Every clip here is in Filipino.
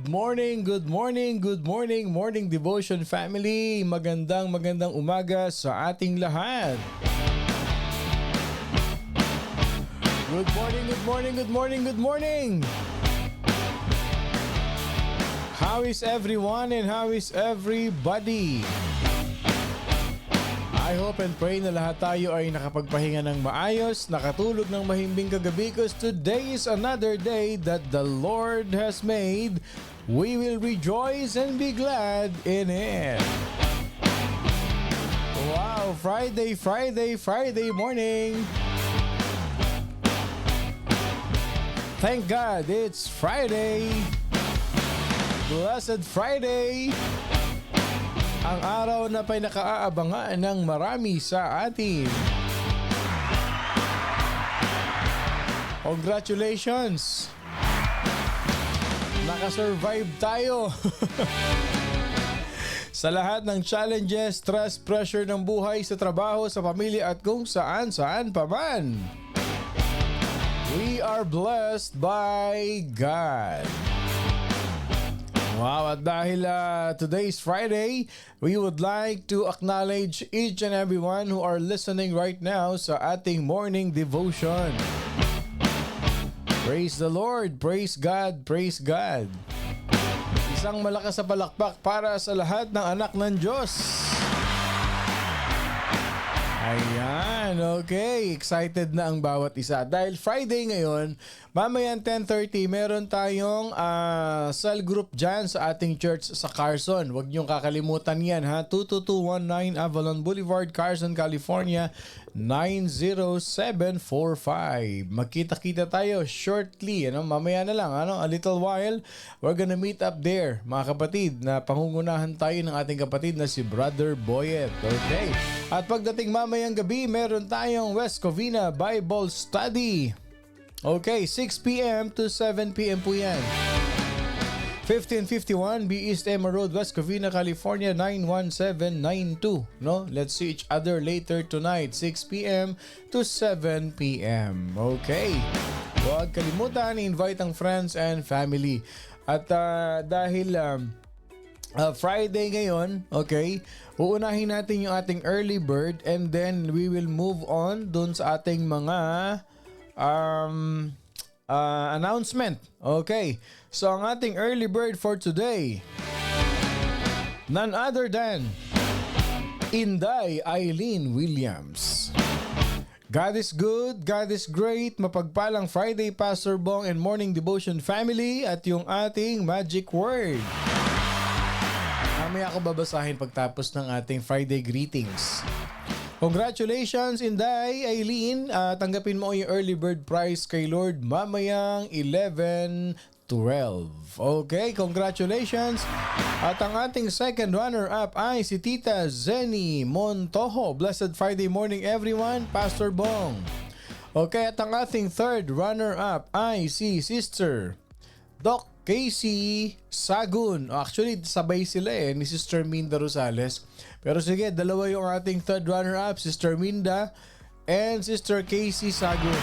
Good morning, good morning, good morning, morning devotion family. Magandang umaga sa ating lahat. Good morning, good morning, good morning, good morning. How is everyone and how is everybody? I hope and pray na lahat tayo ay nakapagpahinga ng maayos, nakatulog ng mahimbing kagabi because today is another day that the Lord has made. We will rejoice and be glad in it. Wow, Friday morning. Thank God it's Friday. Blessed Friday. Ang araw na pinakaaabangan ng marami sa atin. Congratulations! Nakasurvive tayo! Sa lahat ng challenges, stress, pressure ng buhay sa trabaho, sa pamilya at kung saan pa man. We are blessed by God. Wow, at dahil today is Friday, we would like to acknowledge each and everyone who are listening right now sa ating morning devotion. Praise the Lord, praise God, praise God. Isang malakas na palakpak para sa lahat ng anak ng Diyos. Ayan, okay. Excited na ang bawat isa. Dahil Friday ngayon, mamayang 10:30, meron tayong cell group dyan sa ating church sa Carson. Huwag niyong kakalimutan yan ha. 22219 Avalon Boulevard, Carson, California, 90745. Magkita-kita tayo shortly. Mamaya na lang. A little while, we're gonna meet up there, mga kapatid, na pangungunahan tayo ng ating kapatid na si Brother Boyet. Okay. At pagdating mamayang gabi, meron tayong West Covina Bible Study. Okay, 6 p.m. to 7 p.m. po yan. 1551 B East Emma Road, West Covina, California, 91792. No? Let's see each other later tonight, 6 p.m. to 7 p.m. Okay. Huwag kalimutan, invite ang friends and family. At dahil Friday ngayon, okay, uunahin natin yung ating early bird and then we will move on dun sa ating mga announcement. Okay, so ang ating early bird for today, none other than Inday Eileen Williams. God is good, God is great. Mapagpalang Friday, Pastor Bong and Morning Devotion family at yung ating magic word. Mamaya ako babasahin pagtapos ng ating Friday greetings. Congratulations, Inday Eileen. Tanggapin mo yung early bird prize kay Lord mamayang 11:12. Okay, congratulations. At ang ating second runner-up ay si Tita Zenny Montojo. Blessed Friday morning everyone, Pastor Bong. Okay, at ang ating third runner-up ay si Sister Doc Casey Sagun. Actually, sabay sila ni Sister Minda Rosales. Pero sige, dalawa yung ating third runner-up, Sister Minda and Sister Casey Sagun.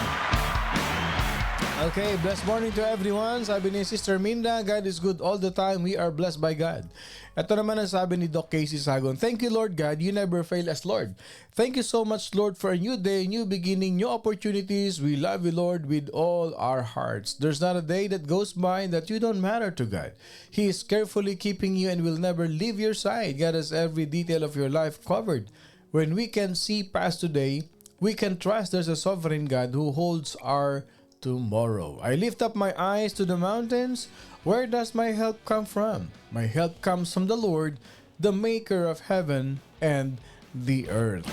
Okay, blessed morning to everyone. Sabi ni Sister Minda, God is good all the time. We are blessed by God. Ito naman ang sabi ni Doc Casey Sagon. Thank you, Lord God. You never fail us, Lord. Thank you so much, Lord, for a new day, new beginning, new opportunities. We love you, Lord, with all our hearts. There's not a day that goes by that you don't matter to God. He is carefully keeping you and will never leave your side. God has every detail of your life covered. When we can see past today, we can trust there's a sovereign God who holds our tomorrow. I lift up my eyes to the mountains. Where does my help come from? My help comes from the Lord, the maker of heaven and the earth.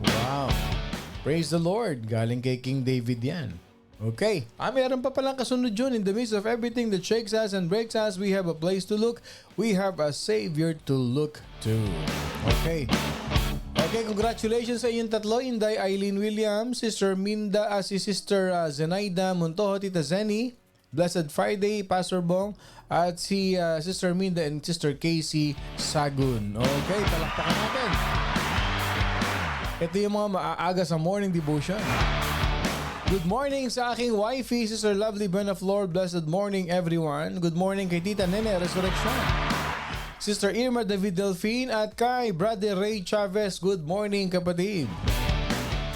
Wow. Praise the Lord. Galing kay King David yan. Okay. Meron pa palang kasunod yun. In the midst of everything that shakes us and breaks us, we have a place to look. We have a Savior to look to. Okay. Okay, congratulations sa inyong tatlo, Inday Eileen Williams, Sister Minda, si Sister Zenaida Montojo, Tita Zenny, Blessed Friday, Pastor Bong, at si Sister Minda and Sister Casey Sagun. Okay, palakpakan natin. Ito yung mga maaaga sa morning devotion. Good morning sa aking wifey, Sister Lovely Ben of Lord. Blessed morning, everyone. Good morning kay Tita Nene Resurrection. Sister Irma David Delphine at kay Brother Ray Chavez. Good morning, kapatid.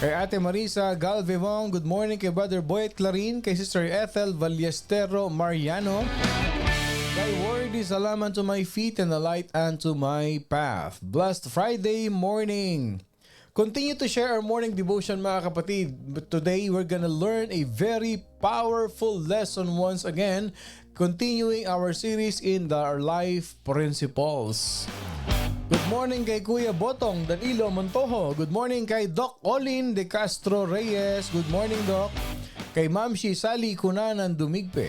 Kay Ate Marisa Galvevon. Good morning kay Brother Boyet Clarin. Kay Sister Ethel Vallestero Mariano. Thy word is a lamp unto my feet and a light unto my path. Blessed Friday morning. Continue to share our morning devotion, mga kapatid. But today we're gonna learn a very powerful lesson once again, continuing our series in our life principles. Good morning kay Kuya Botong Danilo Montojo. Good morning kay Doc Olin De Castro Reyes. Good morning, Doc. Kay Ma'am Sally Kunanan Dumigpe.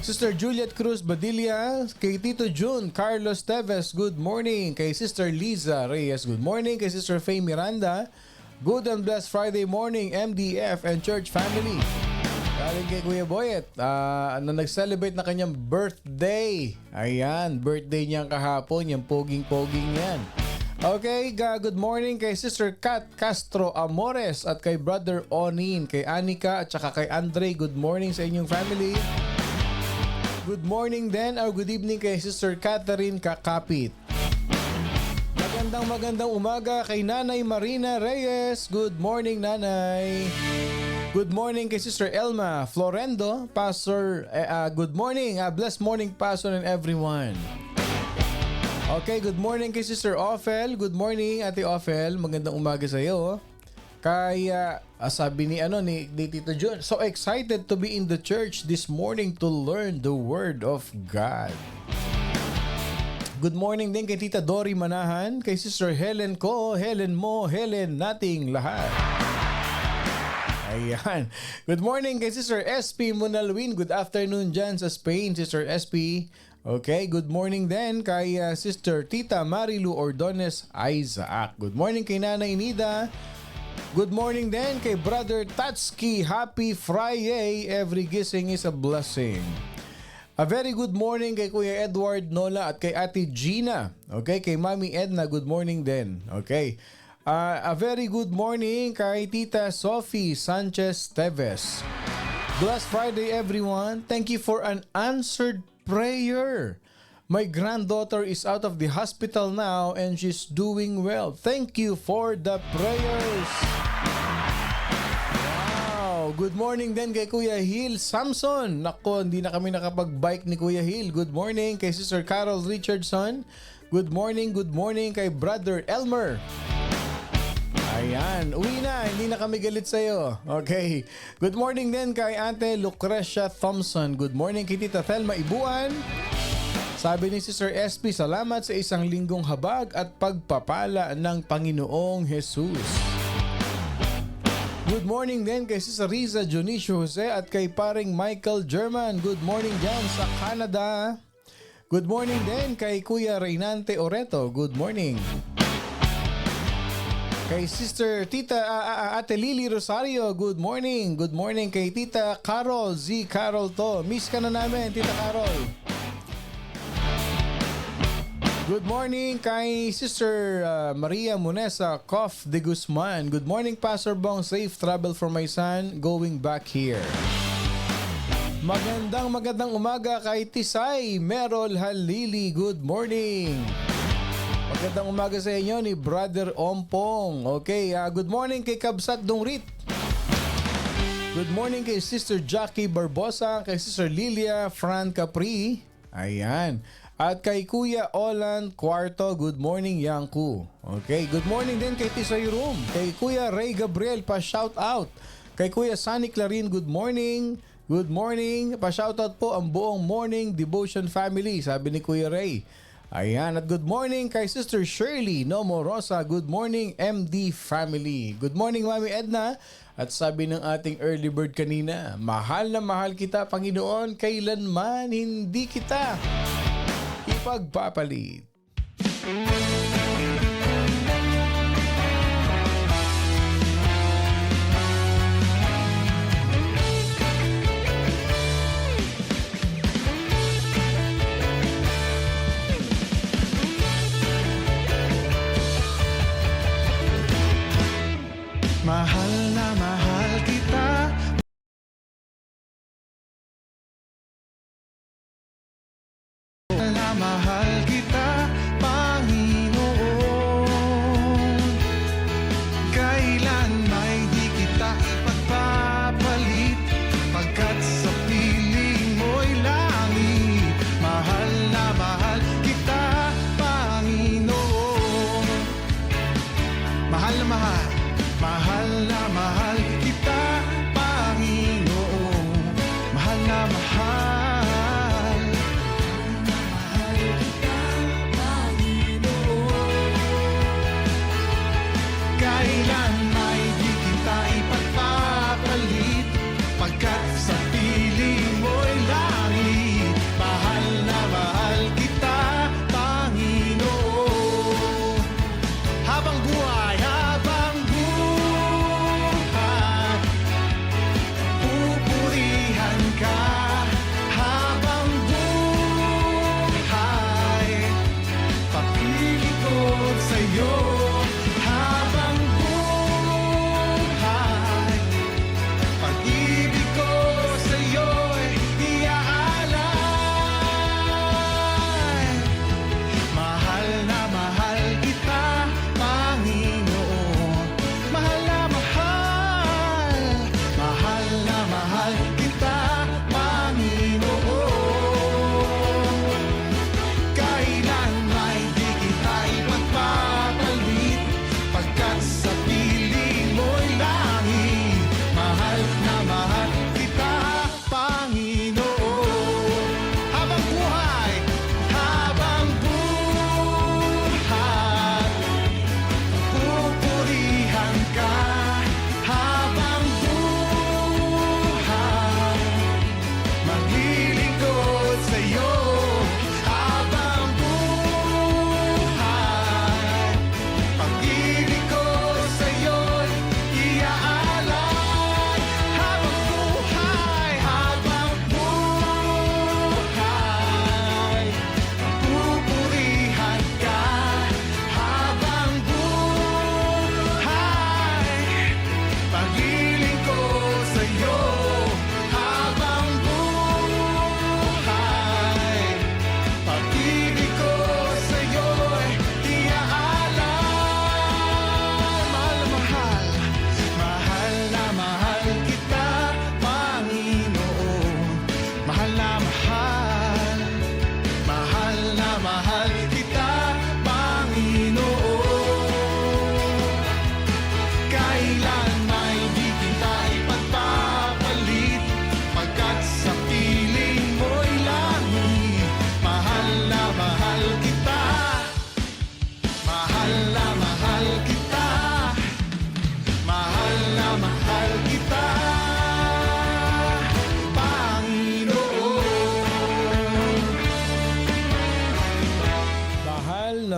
Sister Juliet Cruz Badilla, kay Tito June Carlos Teves, good morning. Kay Sister Liza Reyes, good morning. Kay Sister Faye Miranda, good and blessed Friday morning, MDF and church family. Galing kay Kuya Boyet, na nag-celebrate na kanyang birthday. Ayan, birthday niya kahapon, yung poging-poging yan. Okay, good morning kay Sister Kat Castro Amores at kay Brother Onin, kay Anika at saka kay Andre. Good morning sa inyong family. Good morning din or good evening kay Sister Catherine Kakapit. Magandang umaga kay Nanay Marina Reyes. Good morning, Nanay. Good morning kay Sister Elma Florendo. Pastor, good morning. Blessed morning, Pastor and everyone. Okay, good morning kay Sister Ophel. Good morning, Ate Ophel. Magandang umaga sa iyo. Kaya sabi ni Tito John, so excited to be in the church this morning to learn the Word of God. Good morning din kay Tita Dory Manahan, kay Sister Helen ko, Helen mo, Helen nating lahat. Ayan. Good morning kay Sister SP Munalwin. Good afternoon dyan sa Spain, Sister SP. Okay, good morning din kay Sister Tita Marilu Ordones Isaac. Good morning kay Nanay Nida. Good morning din kay Brother Tatski. Happy Friday. Every gising is a blessing. A very good morning kay Kuya Edward Nola at kay Ate Gina. Okay, kay Mami Edna, good morning din. Okay. A very good morning kay Tita Sophie Sanchez Teves. Blessed Friday, everyone. Thank you for an answered prayer. My granddaughter is out of the hospital now and she's doing well. Thank you for the prayers. Wow! Good morning din kay Kuya Hill Samson. Nako, hindi na kami nakapag-bike ni Kuya Hill. Good morning kay Sister Carol Richardson. Good morning kay Brother Elmer. Ayan, uwi na. Hindi na kami galit sa'yo. Okay. Good morning din kay Ate Lucrecia Thompson. Good morning kay Tita Thelma Ibuan. Sabi ni Sister SP, salamat sa isang linggong habag at pagpapala ng Panginoong Jesus. Good morning din kay Sister Riza Dionisio Jose at kay paring Michael German. Good morning dyan sa Canada. Good morning din kay Kuya Reynante Oreto. Good morning. Kay Sister Tita Ate Lily Rosario. Good morning. Good morning kay Tita Carol Z. Carol to. Miss ka na namin, Tita Carol. Good morning kay Sister Maria Munesa Kof de Guzman. Good morning, Pastor Bong. Safe travel for my son going back here. Magandang umaga kay Tisay Merol Halili. Good morning. Magandang umaga sa inyo ni Brother Ompong. Okay, good morning kay Kabsat Dongrit. Good morning kay Sister Jackie Barbosa, kay Sister Lilia Fran Capri. Ayan. At kay Kuya Olan Cuarto, good morning, Yangku. Okay, good morning din kay Tisoy Room. Kay Kuya Ray Gabriel, pa-shout out. Kay Kuya Sunny Clarin, good morning. Good morning. Pa-shout out po ang buong Morning Devotion family, sabi ni Kuya Ray. Ayan, at good morning kay Sister Shirley Nomo Rosa. Good morning, MD family. Good morning, Mami Edna. At sabi ng ating early bird kanina, mahal na mahal kita, Panginoon, kailanman hindi kita ipagpapalit. Mahal na mahal kita,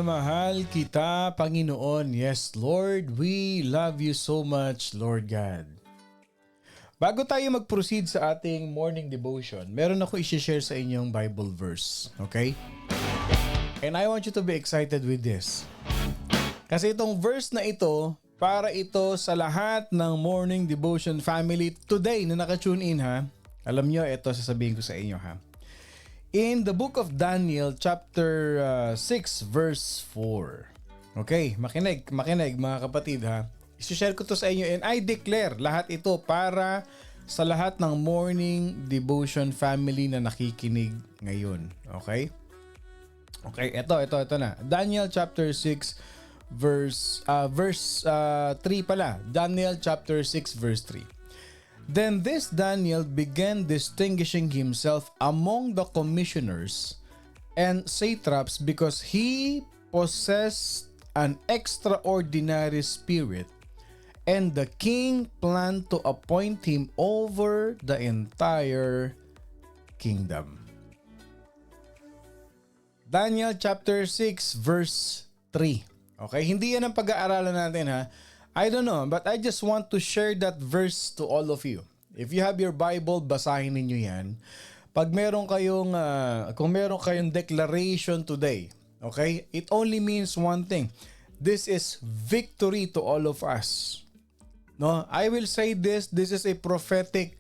mahal kita, Panginoon. Yes, Lord, we love you so much, Lord God. Bago tayo mag-proceed sa ating morning devotion, meron ako i-share sa inyong Bible verse. Okay? And I want you to be excited with this. Kasi itong verse na ito, para ito sa lahat ng morning devotion family today na naka-tune in ha. Alam nyo, ito sasabihin ko sa inyo ha. In the book of Daniel chapter 6 verse 4. Okay, makinig mga kapatid ha. I-share ko to sa inyo and I declare lahat ito para sa lahat ng morning devotion family na nakikinig ngayon. Okay? Okay, ito na. Daniel chapter 6 verse 3 pala. Daniel chapter 6 verse 3. Then this Daniel began distinguishing himself among the commissioners and satraps because he possessed an extraordinary spirit, and the king planned to appoint him over the entire kingdom. Daniel chapter 6 verse 3. Okay, hindi yan ang pag-aaralan natin ha. I don't know, but I just want to share that verse to all of you. If you have your Bible, basahin niyo yan. Pag meron kayong, kung meron kayong declaration today, okay, it only means one thing. This is victory to all of us. No, I will say this is a prophetic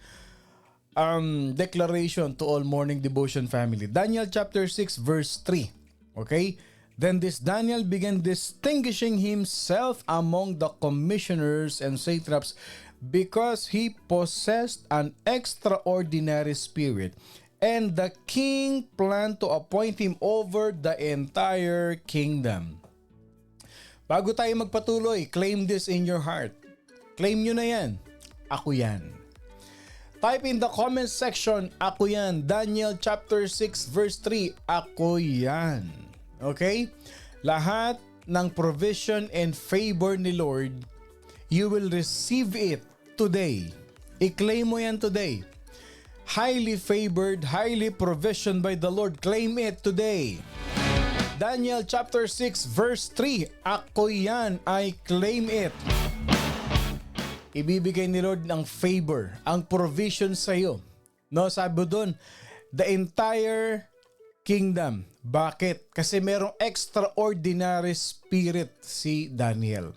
declaration to all morning devotion family. Daniel chapter 6 verse 3. Okay? Then this Daniel began distinguishing himself among the commissioners and satraps because he possessed an extraordinary spirit, and the king planned to appoint him over the entire kingdom. Bago tayo magpatuloy, claim this in your heart. Claim nyo na yan. Ako yan. Type in the comment section, ako yan. Daniel chapter 6 verse 3, ako yan. Okay? Lahat ng provision and favor ni Lord, you will receive it today. I-claim mo yan today. Highly favored, highly provisioned by the Lord. Claim it today. Daniel chapter 6 verse 3, ako yan, I claim it. Ibibigay ni Lord ng favor, ang provision sa iyo. No, sabi doon, the entire kingdom. Bakit? Kasi merong extraordinary spirit si Daniel.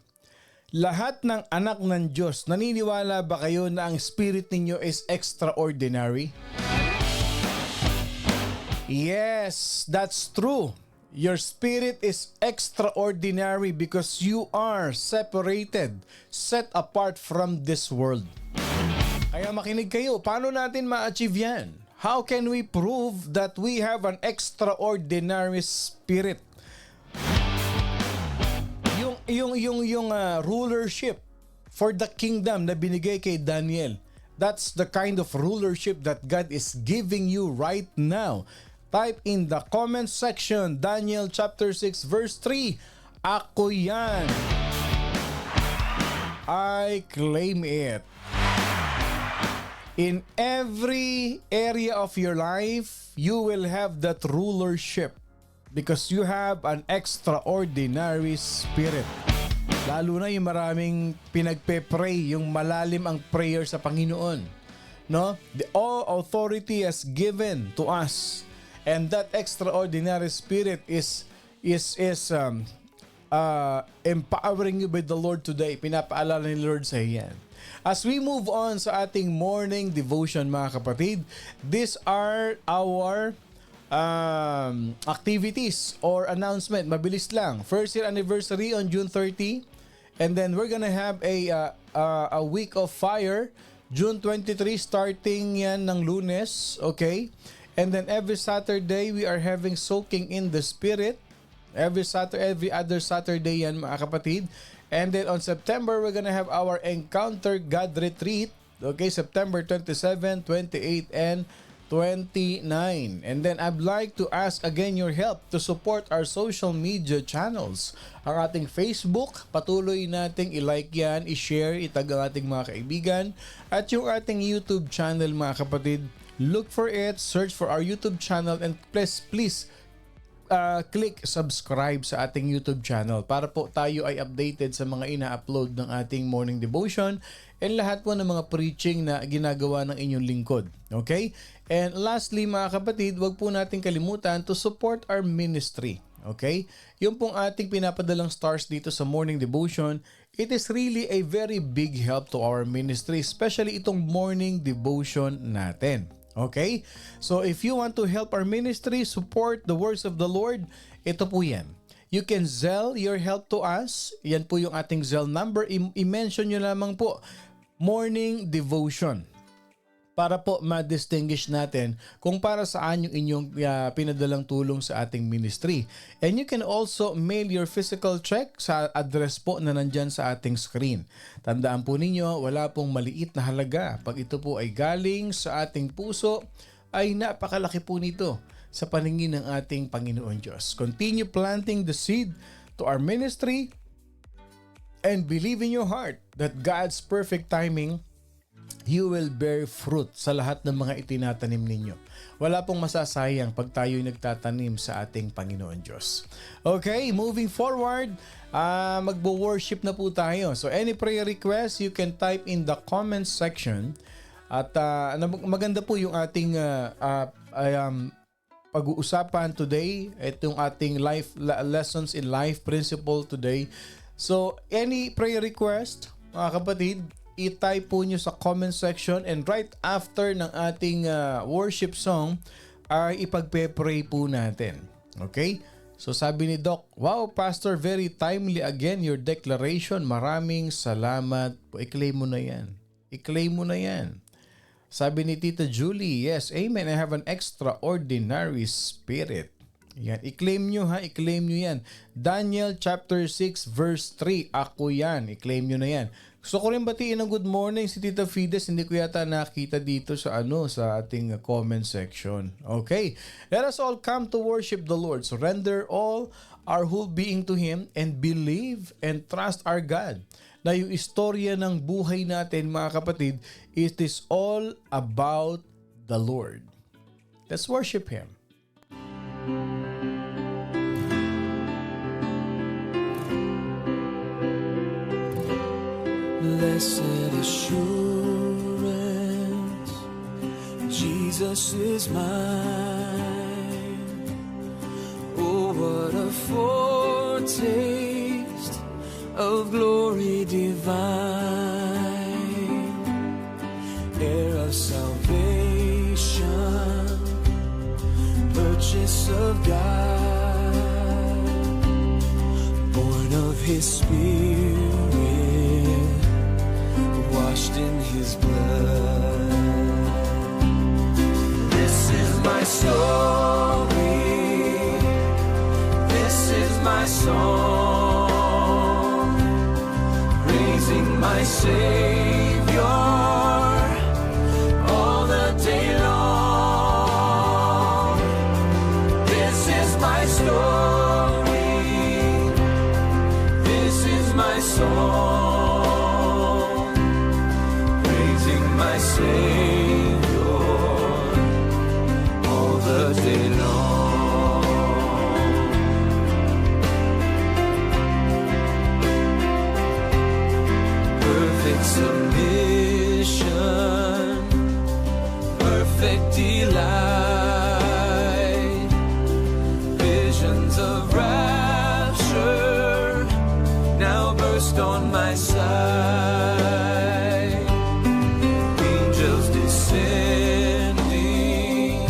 Lahat ng anak ng Diyos, naniniwala ba kayo na ang spirit ninyo is extraordinary? Yes, that's true. Your spirit is extraordinary because you are separated, set apart from this world. Kaya makinig kayo, paano natin ma-achieve yan? How can we prove that we have an extraordinary spirit? Yung rulership for the kingdom na binigay kay Daniel. That's the kind of rulership that God is giving you right now. Type in the comment section, Daniel chapter 6 verse 3, ako yan. I claim it. In every area of your life, you will have that rulership because you have an extraordinary spirit. Lalo na yung maraming pinagpe-pray, yung malalim ang prayer sa Panginoon. No? All authority is given to us. And that extraordinary spirit is empowering you by the Lord today. Pinapaalala ni Lord sa iyan. As we move on sa ating morning devotion mga kapatid, these are our activities or announcement. Mabilis lang. First year anniversary on June 30. And then we're gonna have a week of fire. June 23 starting yan ng Lunes. Okay? And then every Saturday we are having soaking in the Spirit. Every other Saturday yan mga kapatid. And then on September, we're gonna have our Encounter God Retreat. Okay, September 27, 28, and 29. And then I'd like to ask again your help to support our social media channels. Ang ating Facebook, patuloy nating i-like yan, i-share, itag ang ating mga kaibigan. At yung ating YouTube channel mga kapatid, look for it, search for our YouTube channel, and please click subscribe sa ating YouTube channel para po tayo ay updated sa mga ina-upload ng ating morning devotion and lahat po ng mga preaching na ginagawa ng inyong lingkod. Okay? And lastly mga kapatid, wag po natin kalimutan to support our ministry. Okay? Yung pong ating pinapadalang stars dito sa morning devotion, it is really a very big help to our ministry, especially itong morning devotion natin. Okay? So if you want to help our ministry, support the works of the Lord, ito po yan. You can Zelle your help to us. Yan po yung ating Zelle number. I-mention nyo lamang po, morning devotion. Para po ma-distinguish natin kung para saan yung inyong pinadalang tulong sa ating ministry. And you can also mail your physical check sa address po na nandyan sa ating screen. Tandaan po ninyo, wala pong maliit na halaga. Pag ito po ay galing sa ating puso, ay napakalaki po nito sa paningin ng ating Panginoon Diyos. Continue planting the seed to our ministry and believe in your heart that God's perfect timing, you will bear fruit sa lahat ng mga itinatanim ninyo. Wala pong masasayang pag tayo'y nagtatanim sa ating Panginoon Diyos. Okay, moving forward, magbo-worship na po tayo. So any prayer request, you can type in the comments section. At maganda po yung ating pag-uusapan today. Itong ating life lessons in life principle today. So any prayer request, mga kapatid, i-type po nyo sa comment section and right after ng ating worship song ay ipagpe-pray po natin. Okay? So sabi ni Doc, wow Pastor, very timely again your declaration. Maraming salamat po. I-claim mo na yan. I-claim mo na yan. Sabi ni Tita Julie, yes, amen. I have an extraordinary spirit. Yan. I-claim nyo ha. I-claim nyo yan. Daniel chapter 6 verse 3. Ako yan. I-claim nyo na yan. Gusto ko rin batiin ng good morning si Tita Fides. Hindi ko yata nakita dito sa sa ating comment section. Okay. Let us all come to worship the Lord. Surrender all our whole being to Him and believe and trust our God. Na yung istorya ng buhay natin, mga kapatid, it is all about the Lord. Let's worship Him. Blessed assurance, Jesus is mine. Oh, what a foretaste of glory divine, heir of salvation, purchase of God, born of His Spirit, washed in His blood. This is my story, this is my song, praising my Savior all the day long. This is my story, this is my song, my Savior all the day long. Perfect submission, perfect delight, visions of rapture now burst on my sight. Descending,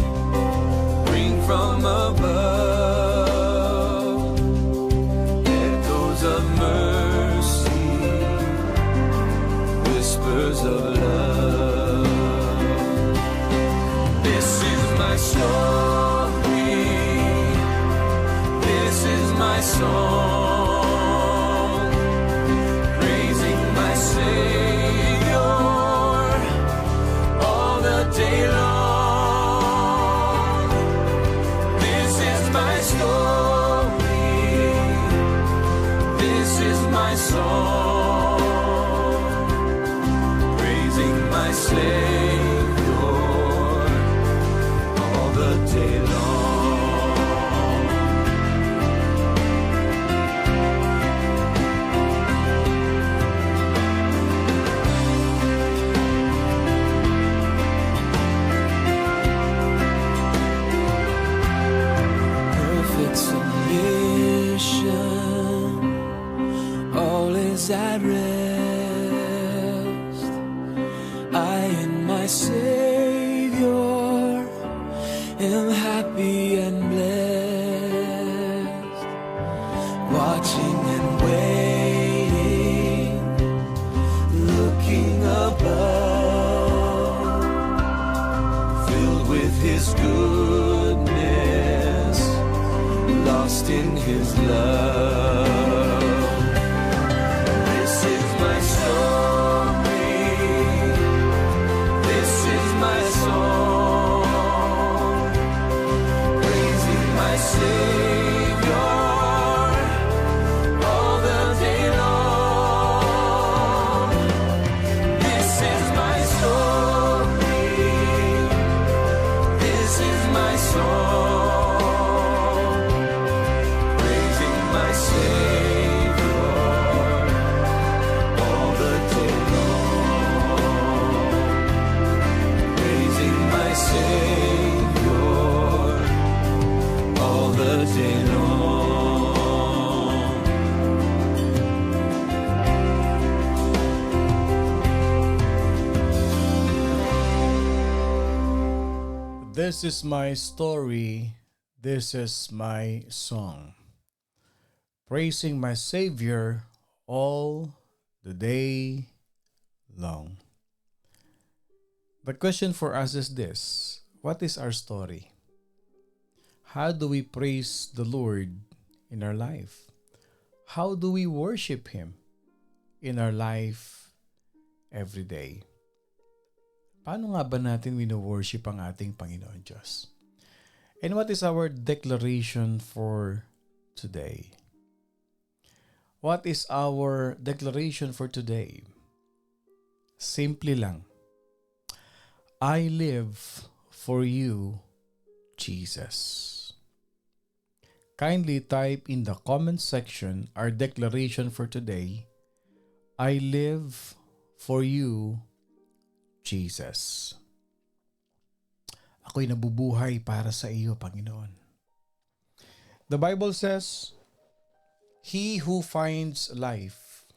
bring from above, echoes of mercy, whispers of love. This is my story, this is my song, praising my Savior day long. This is my story, this is my song, praising my Savior all the day long. Savior, am happy and blessed, watching and waiting, looking above, filled with His goodness, lost in His love. This is my story, this is my song, praising my Savior all the day long. This is my story, this is my song, praising my Savior all the day long, praising my Savior all the day long. This is my story, this is my song, praising my Savior all the day long. The question for us is this: what is our story? How do we praise the Lord in our life? How do we worship Him in our life every day? Paano nga ba natin wino-worship ang ating Panginoon Diyos? And what is our declaration for today? What is our declaration for today? Simply lang, I live for you, Jesus. Kindly type in the comment section our declaration for today. I live for you, Jesus. Ako'y nabubuhay para sa iyo, Panginoon. The Bible says, he who finds life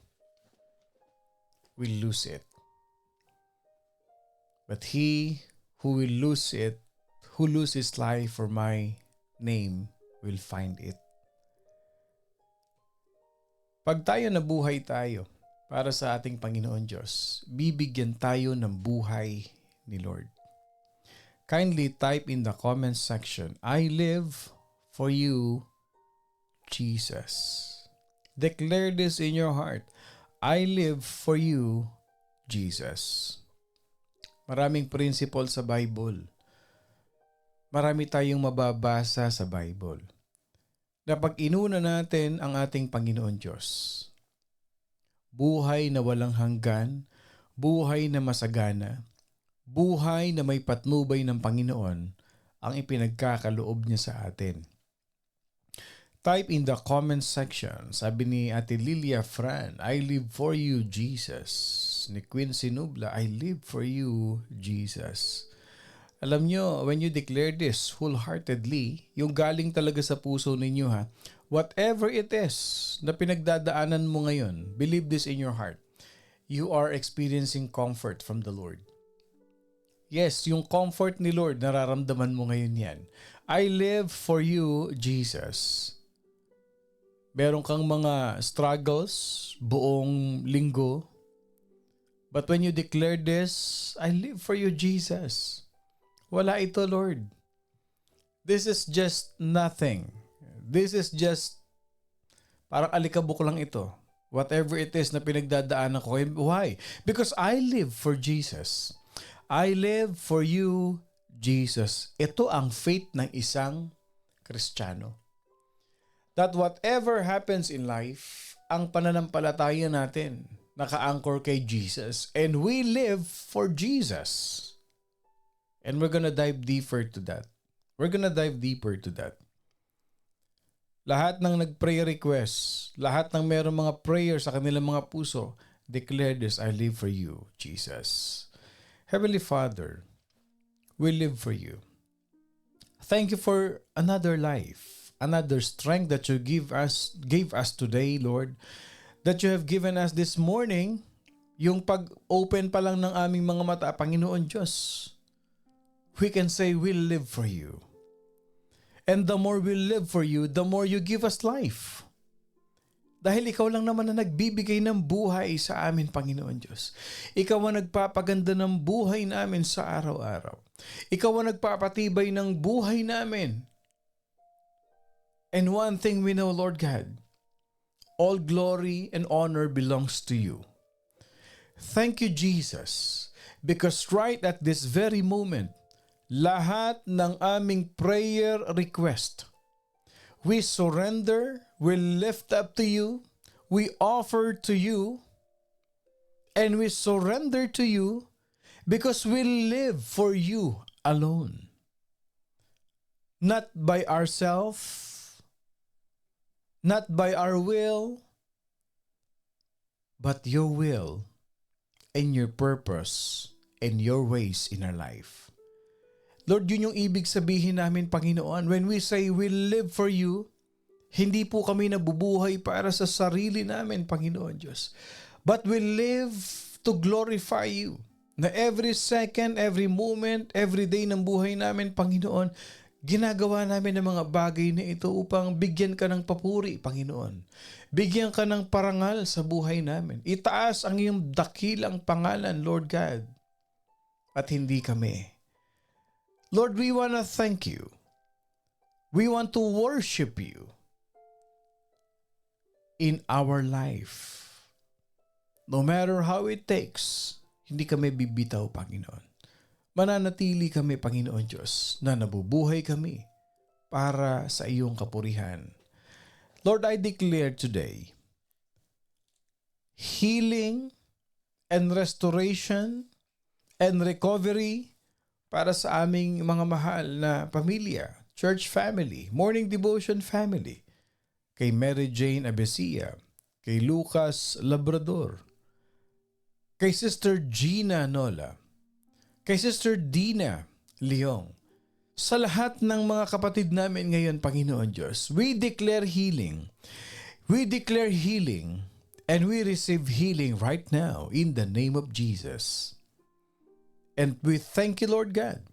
will lose it. But he who will lose it, who loses life for my name, will find it. Pag tayo nabuhay tayo para sa ating Panginoon Diyos, bibigyan tayo ng buhay ni Lord. Kindly type in the comment section, I live for you, Jesus. Declare this in your heart, I live for you, Jesus. Maraming principle sa Bible. Marami tayong mababasa sa Bible. Na pag inuna natin ang ating Panginoon Diyos, buhay na walang hanggan, buhay na masagana, buhay na may patnubay ng Panginoon ang ipinagkakaloob niya sa atin. Type in the comment section, sabi ni Ate Lilia Fran, I live for you, Jesus. Ni Queen Sinubla, I live for you, Jesus. Alam nyo, when you declare this wholeheartedly, yung galing talaga sa puso ninyo ha, whatever it is na pinagdadaanan mo ngayon, believe this in your heart. You are experiencing comfort from the Lord. Yes, yung comfort ni Lord, nararamdaman mo ngayon yan. I live for you, Jesus. Meron kang mga struggles buong linggo. But when you declare this, I live for you, Jesus. Wala ito, Lord. This is just nothing. This is just parang alikabok lang ito. Whatever it is na pinagdadaanan ko. Why? Because I live for Jesus. I live for you, Jesus. Ito ang faith ng isang Kristiyano. That whatever happens in life, ang pananampalataya natin naka-anchor kay Jesus. And we live for Jesus. And we're gonna dive deeper to that. We're gonna dive deeper to that. Lahat ng nag-prayer requests, lahat ng mayroong mga prayer sa kanilang mga puso, declare this, I live for you, Jesus. Heavenly Father, we live for you. Thank you for another life, another strength that you gave us today, Lord, that you have given us this morning yung pag-open pa lang ng aming mga mata, Panginoon Diyos, we can say we'll live for you. And the more we live for you, the more you give us life. Dahil ikaw lang naman na nagbibigay ng buhay sa amin, Panginoon Diyos. Ikaw ang nagpapaganda ng buhay namin sa araw-araw. Ikaw ang nagpapatibay ng buhay namin. And one thing we know, Lord God, all glory and honor belongs to you. Thank you, Jesus, because right at this very moment, lahat ng aming prayer request, we surrender, we lift up to you, we offer to you, and we surrender to you because we live for you alone. Not by ourselves, not by our will, but your will and your purpose and your ways in our life. Lord, yun yung ibig sabihin namin, Panginoon. When we say we live for you, hindi po kami nabubuhay para sa sarili namin, Panginoon Diyos. But we live to glorify you. Na every second, every moment, every day ng buhay namin, Panginoon, ginagawa namin ng mga bagay na ito upang bigyan ka ng papuri, Panginoon. Bigyan ka ng parangal sa buhay namin. Itaas ang iyong dakilang pangalan, Lord God. At hindi kami. Lord, we want to thank you. We want to worship you in our life. No matter how it takes, hindi kami bibitaw, Panginoon. Mananatili kami, Panginoon Diyos, na nabubuhay kami para sa iyong kapurihan. Lord, I declare today, healing and restoration and recovery para sa aming mga mahal na pamilya, church family, morning devotion family, kay Mary Jane Abesia, kay Lucas Labrador, kay Sister Gina Nola, kay Sister Dina Leong, sa lahat ng mga kapatid namin ngayon, Panginoon Diyos, we declare healing. We declare healing and we receive healing right now in the name of Jesus. And we thank you, Lord God,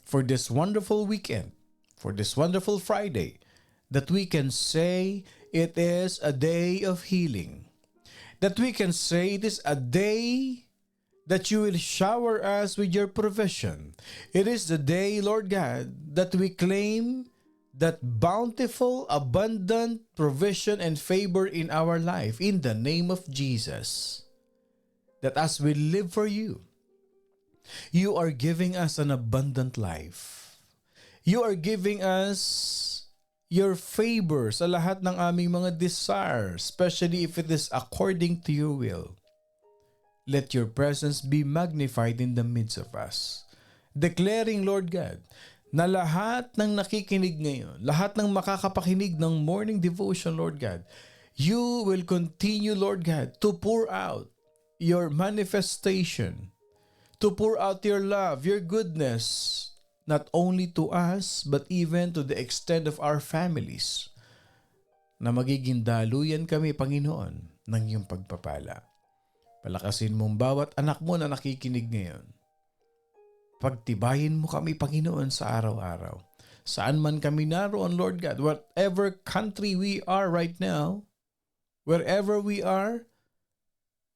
for this wonderful weekend, for this wonderful Friday, that we can say it is a day of healing. That we can say it is a day that you will shower us with your provision. It is the day, Lord God, that we claim that bountiful, abundant provision and favor in our life in the name of Jesus. That as we live for you, you are giving us an abundant life. You are giving us your favor sa lahat ng aming mga desires, especially if it is according to your will. Let your presence be magnified in the midst of us. Declaring, Lord God, na lahat ng nakikinig ngayon, lahat ng makakapakinig ng morning devotion, Lord God, you will continue, Lord God, to pour out your manifestation, to pour out your love, your goodness, not only to us, but even to the extent of our families, na magiging daluyan kami, Panginoon, ng iyong pagpapala. Palakasin mong bawat anak mo na nakikinig ngayon. Pagtibayin mo kami, Panginoon, sa araw-araw. Saan man kami naroon, Lord God, whatever country we are right now, wherever we are,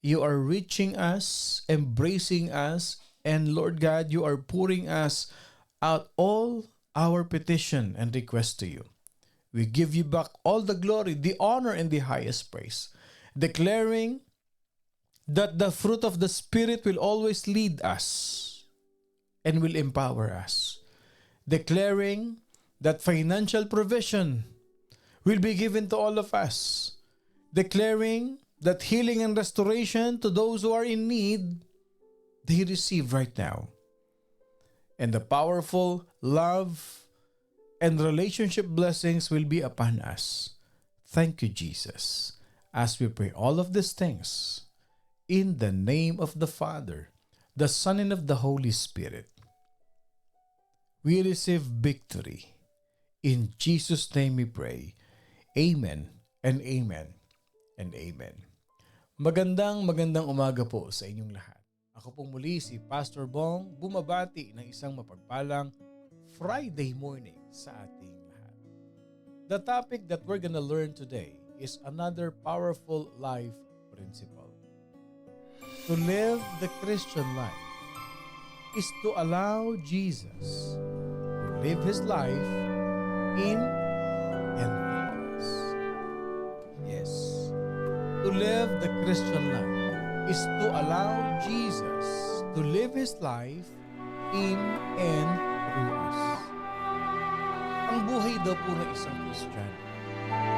you are reaching us, embracing us, and Lord God, you are pouring us out all our petition and request to you. We give you back all the glory, the honor, and the highest praise, declaring that the fruit of the Spirit will always lead us and will empower us, declaring that financial provision will be given to all of us, declaring that healing and restoration to those who are in need, they receive right now. And the powerful love and relationship blessings will be upon us. Thank you, Jesus, as we pray all of these things in the name of the Father, the Son, and of the Holy Spirit. We receive victory. In Jesus' name we pray. Amen and amen and amen. Magandang umaga po sa inyong lahat. Ako pong muli si Pastor Bong, bumabati ng isang mapagpalang Friday morning sa ating lahat. The topic that we're gonna learn today is another powerful life principle. To live the Christian life is to allow Jesus to live His life in and through us. Yes. To live the Christian life is to allow Jesus to live His life in and through us. Ang buhay daw po ng isang Kristiyano,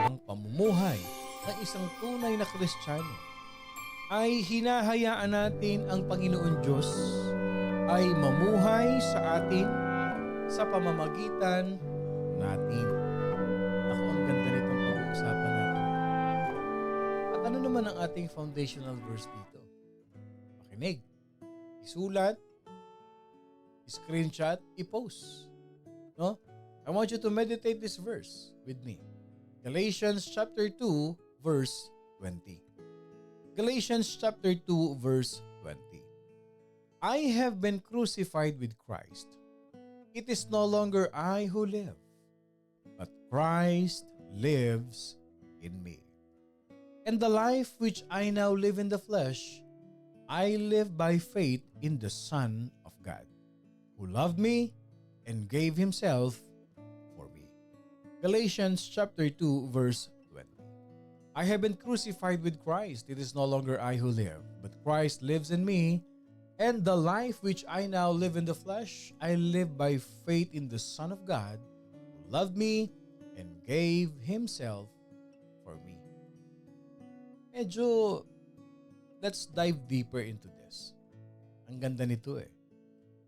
ang pamumuhay ng isang tunay na Kristiyano, ay hinahayaan natin ang Panginoon Diyos ay mamuhay sa atin sa pamamagitan natin. Ako, ang ganda nitong pag-uusapan natin. At ano naman ang ating foundational verse dito? Makinig, isulat, screenshot, i-post. No? I want you to meditate this verse with me. Galatians chapter 2 verse 20. Galatians chapter 2 verse 20. I have been crucified with Christ. It is no longer I who live, but Christ lives in me. And the life which I now live in the flesh, I live by faith in the Son of God, who loved me and gave Himself for me. Galatians chapter 2 verse 20. I have been crucified with Christ. It is no longer I who live, but Christ lives in me. And the life which I now live in the flesh, I live by faith in the Son of God, who loved me and gave Himself for me. Medyo, let's dive deeper into this. Ang ganda nito eh.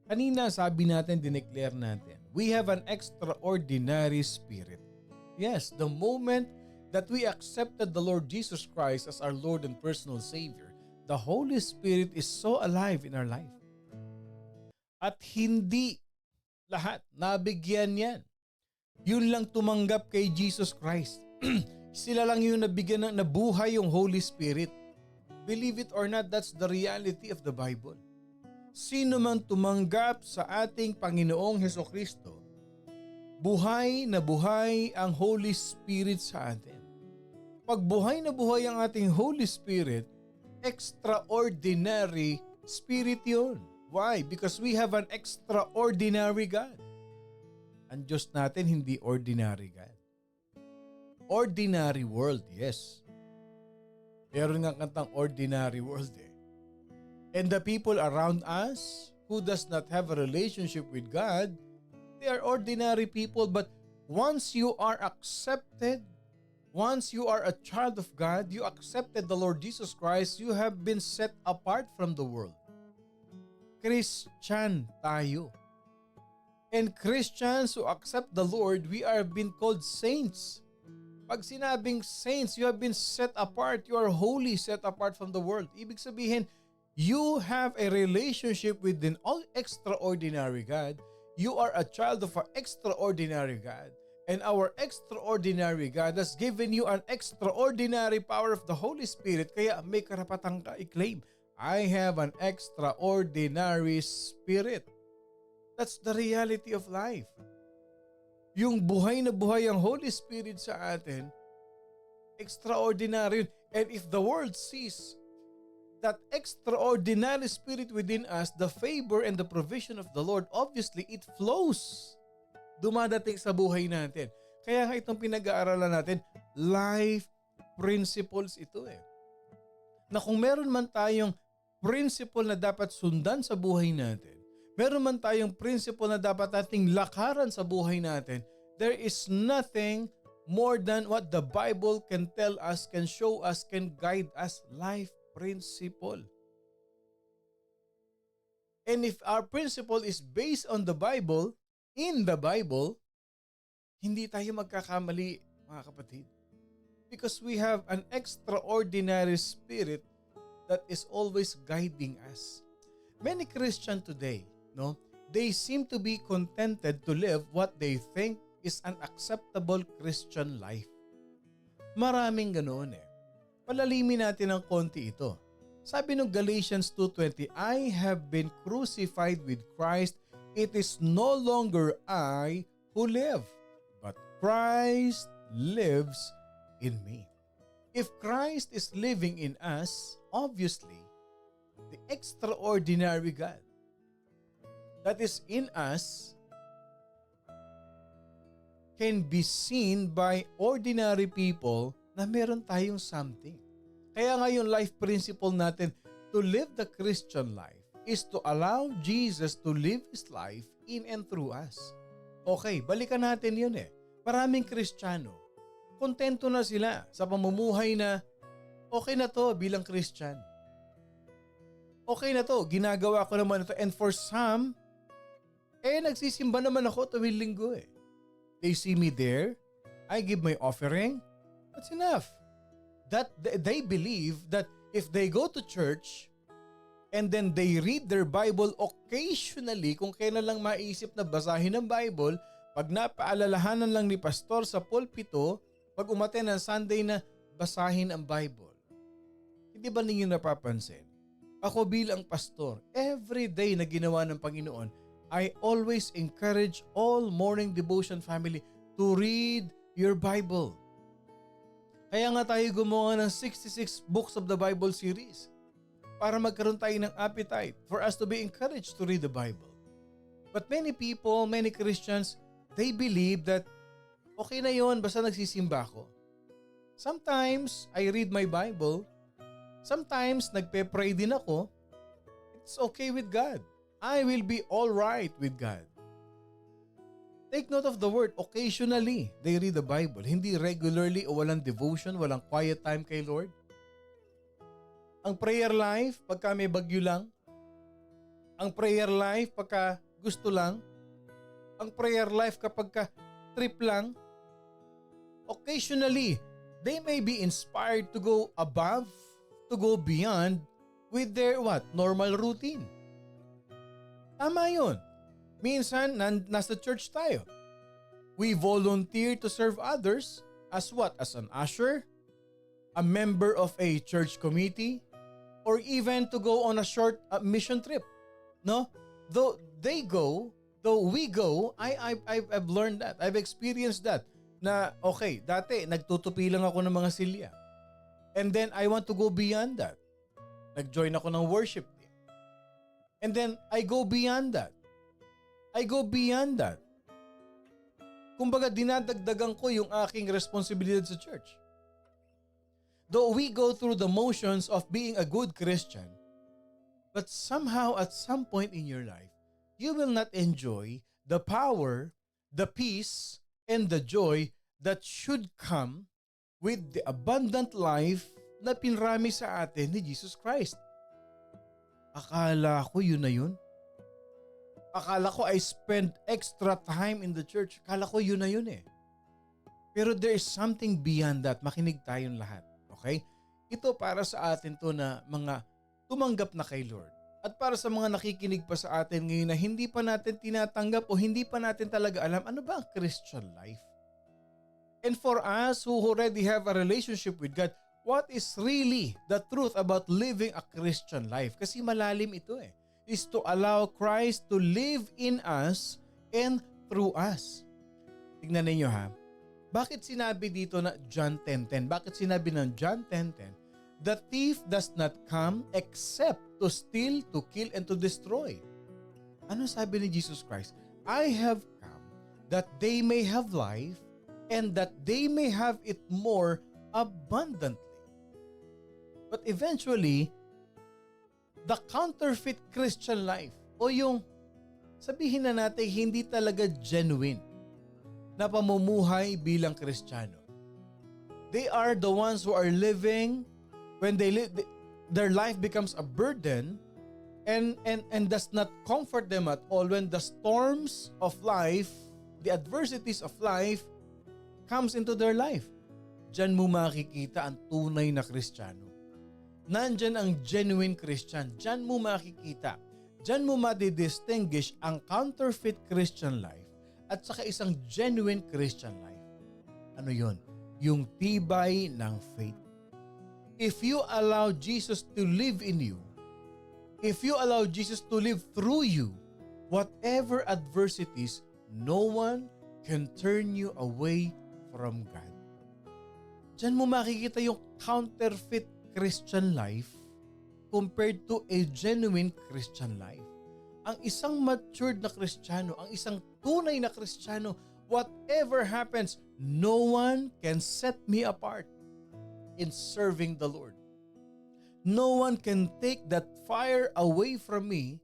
Kanina sabi natin, dineclare natin, we have an extraordinary spirit. Yes, the moment that we accepted the Lord Jesus Christ as our Lord and personal Savior, the Holy Spirit is so alive in our life. At hindi lahat nabigyan yan. Yun lang tumanggap kay Jesus Christ. Sila lang yung nabigyan ng nabuhay yung Holy Spirit. Believe it or not, that's the reality of the Bible. Sino man tumanggap sa ating Panginoong Hesukristo, buhay na buhay ang Holy Spirit sa atin. Pag buhay na buhay ang ating Holy Spirit, extraordinary spirit yun. Why? Because we have an extraordinary God. Ang Diyos natin hindi ordinary God. Ordinary world, yes. Meron nga kantang ordinary world eh. And the people around us who does not have a relationship with God, they are ordinary people, but once you are accepted, once you are a child of God, you accepted the Lord Jesus Christ, you have been set apart from the world. Christian tayo. And Christians who accept the Lord, we are being called saints. Pag sinabing saints, you have been set apart, you are holy, set apart from the world. Ibig sabihin, you have a relationship with an extraordinary God. You are a child of an extraordinary God. And our extraordinary God has given you an extraordinary power of the Holy Spirit. Kaya may karapatang ka i-claim, I have an extraordinary spirit. That's the reality of life. Yung buhay na buhay ang Holy Spirit sa atin, extraordinary. And if the world sees that extraordinary spirit within us, the favor and the provision of the Lord, obviously it flows. Dumadating sa buhay natin. Kaya nga itong pinag-aaralan natin, life principles ito eh. Na kung meron man tayong principle na dapat sundan sa buhay natin, meron man tayong principle na dapat nating lakaran sa buhay natin, there is nothing more than what the Bible can tell us, can show us, can guide us. Life principle. And if our principle is based on the Bible, in the Bible, hindi tayo magkakamali, mga kapatid. Because we have an extraordinary spirit that is always guiding us. Many Christians today, no, they seem to be contented to live what they think is an acceptable Christian life. Maraming ganoon eh. palalimin natin ng konti ito. Sabi ng Galatians 2:20, I have been crucified with Christ. It is no longer I who live, but Christ lives in me. If Christ is living in us, obviously, the extraordinary God that is in us can be seen by ordinary people na meron tayong something. Kaya nga yung life principle natin to live the Christian life is to allow Jesus to live His life in and through us. Okay, balikan natin yun eh. Maraming Kristiyano, kontento na sila sa pamumuhay na okay na to bilang Christian. Okay na to, ginagawa ko naman ito. And for some, nagsisimba naman ako tuwing linggo eh. They see me there, I give my offering, that's enough. That they believe that if they go to church and then they read their Bible occasionally, kung kailan lang maisip na basahin ng Bible, pag napaalalahanan lang ni pastor sa pulpito, pag umaten ng Sunday na basahin ang Bible. Hindi ba ninyo napapansin? Ako bilang pastor, every day na ginawa ng Panginoon, I always encourage all morning devotion family to read your Bible. Kaya nga tayo gumawa ng 66 books of the Bible series para magkaroon tayo ng appetite for us to be encouraged to read the Bible. But many people, many Christians, they believe that okay na yon basta nagsisimba ako. Sometimes I read my Bible. Sometimes nagpe-pray din ako. It's okay with God. I will be all right with God. Take note of the word, occasionally they read the Bible. Hindi regularly o walang devotion, walang quiet time kay Lord. Ang prayer life, pagka may bagyo lang. Ang prayer life, pagka gusto lang. Ang prayer life kapag ka trip lang. Occasionally, they may be inspired to go above, to go beyond with their normal routine. Tama yun. Minsan, nasa church tayo. We volunteer to serve others as what? As an usher, a member of a church committee, or even to go on a short mission trip. No? Though we go, I've learned that. I've experienced that. Na okay, dati nagtutupi lang ako ng mga silya. And then I want to go beyond that. Nag-join ako ng worship team. And then I go beyond that. Kumbaga dinadagdagan ko yung aking responsibilidad sa church. Though we go through the motions of being a good Christian, but somehow at some point in your life, you will not enjoy the power, the peace, and the joy that should come with the abundant life na pinrami sa atin ni Jesus Christ. Akala ko yun na yun. Akala ko I spend extra time in the church. Akala ko yun na yun eh. Pero there is something beyond that. Makinig tayong lahat. Okay? Ito para sa atin to na mga tumanggap na kay Lord. At para sa mga nakikinig pa sa atin ngayon na hindi pa natin tinatanggap o hindi pa natin talaga alam ano ba ang Christian life. And for us who already have a relationship with God, what is really the truth about living a Christian life? Kasi malalim ito eh. Is to allow Christ to live in us and through us. Tingnan ninyo ha. Bakit sinabi dito na John 10:10? Bakit sinabi ng John 10:10? The thief does not come except to steal, to kill, and to destroy. Ano sabi ni Jesus Christ? I have come that they may have life and that they may have it more abundantly. But eventually, the counterfeit Christian life o yung sabihin na natin hindi talaga genuine na pamumuhay bilang Kristiyano. They are the ones who are living when their life becomes a burden and does not comfort them at all when the storms of life, the adversities of life comes into their life. Diyan mo makikita ang tunay na Kristiyano. Nandyan ang genuine Christian. Diyan mo makikita. Diyan mo madidistinguish ang counterfeit Christian life at saka isang genuine Christian life. Ano yon? Yung tibay ng faith. if you allow Jesus to live in you, if you allow Jesus to live through you, whatever adversities, no one can turn you away from God. Diyan mo makikita yung counterfeit Christian life compared to a genuine Christian life. Ang isang matured na Kristiyano, ang isang tunay na Kristiyano, whatever happens, no one can set me apart in serving the Lord. No one can take that fire away from me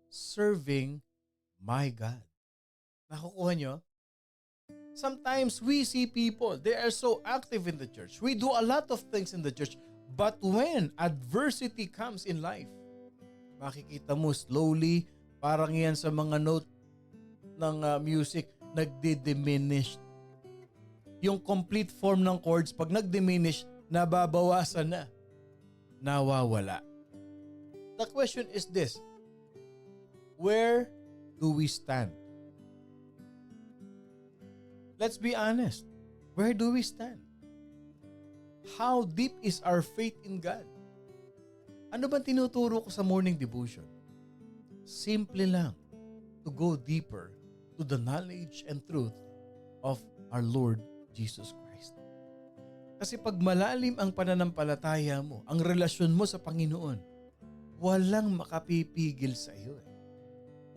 serving my God. Nakukuha nyo? Sometimes we see people, they are so active in the church. We do a lot of things in the church. But when adversity comes in life, makikita mo slowly, parang yan sa mga note ng music, nagdi-diminish. Yung complete form ng chords, pag nag-diminish, nababawasan na. Nawawala. The question is this: where do we stand? Let's be honest. Where do we stand? How deep is our faith in God? Ano bang tinuturo ko sa morning devotion? Simple lang, to go deeper to the knowledge and truth of our Lord Jesus Christ. Kasi pag malalim ang pananampalataya mo, ang relasyon mo sa Panginoon, walang makapipigil sa iyo.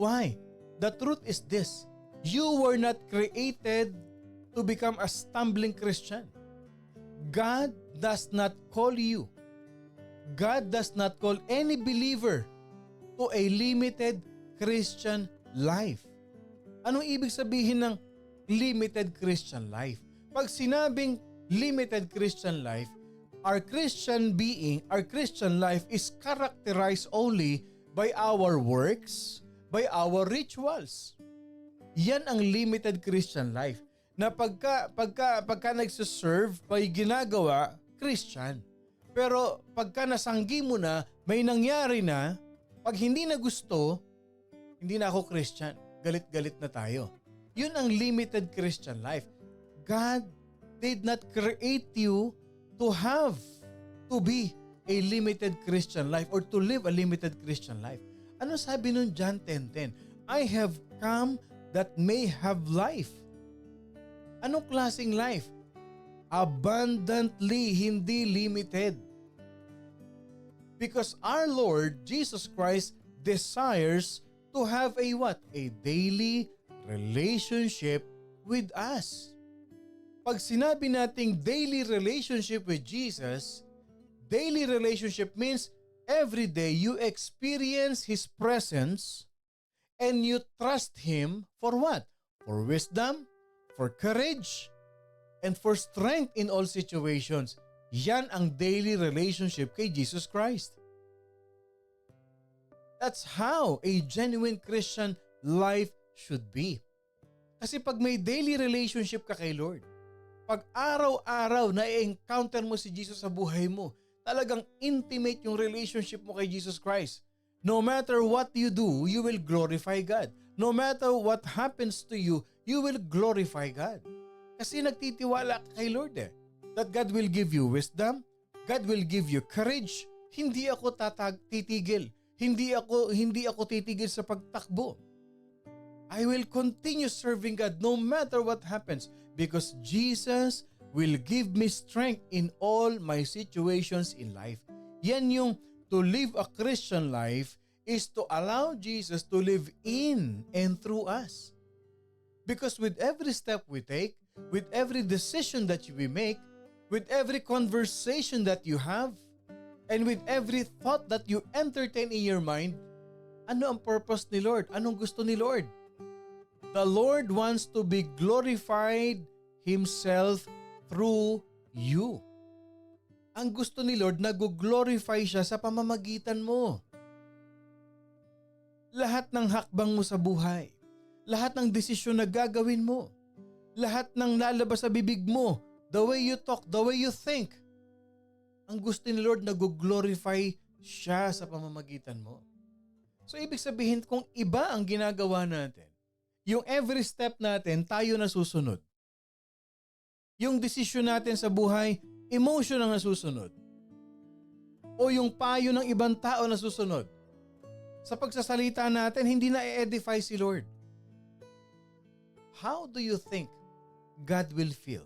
Why? The truth is this: you were not created to become a stumbling Christian. God does not call you. God does not call any believer to a limited Christian life. Anong ibig sabihin ng limited Christian life? Pag sinabing limited Christian life, our Christian being, our Christian life is characterized only by our works, by our rituals. Yan ang limited Christian life. Na pagka nagsiserve, may ginagawa, Christian. Pero pagka nasanggi mo na, may nangyari na, pag hindi na gusto, hindi na ako Christian. Galit-galit na tayo. Yun ang limited Christian life. God did not create you to be a limited Christian life or to live a limited Christian life. Ano sabi nun John 10:10? I have come that may have life. Anong klaseng life? Abundantly, hindi limited. Because our Lord Jesus Christ desires to have a what? A daily relationship with us. Pag sinabi nating daily relationship with Jesus, daily relationship means every day you experience His presence and you trust Him for what? For wisdom, for courage, and for strength in all situations. Yan ang daily relationship kay Jesus Christ. That's how a genuine Christian life should be. Kasi pag may daily relationship ka kay Lord, pag araw-araw na i-encounter mo si Jesus sa buhay mo, talagang intimate yung relationship mo kay Jesus Christ. No matter what you do, you will glorify God. No matter what happens to you, you will glorify God. Kasi nagtitiwala ka kay Lord that God will give you wisdom, God will give you courage. Hindi ako titigil. Hindi ako titigil sa pagtakbo. I will continue serving God no matter what happens because Jesus will give me strength in all my situations in life. Yan yung to live a Christian life is to allow Jesus to live in and through us. Because with every step we take, with every decision that we make, with every conversation that you have, and with every thought that you entertain in your mind, ano ang purpose ni Lord? Anong gusto ni Lord? The Lord wants to be glorified Himself through you. Ang gusto ni Lord, nag-glorify siya sa pamamagitan mo. Lahat ng hakbang mo sa buhay, lahat ng desisyon na gagawin mo, lahat ng lalabas sa bibig mo, the way you talk, the way you think, ang gusto ni Lord, nag-glorify siya sa pamamagitan mo. So ibig sabihin, kung iba ang ginagawa natin, yung every step natin, tayo na susunod. Yung desisyon natin sa buhay, emotion ang nasusunod. o yung payo ng ibang tao na susunod. Sa pagsasalita natin, hindi na i-edify si Lord. How do you think God will feel?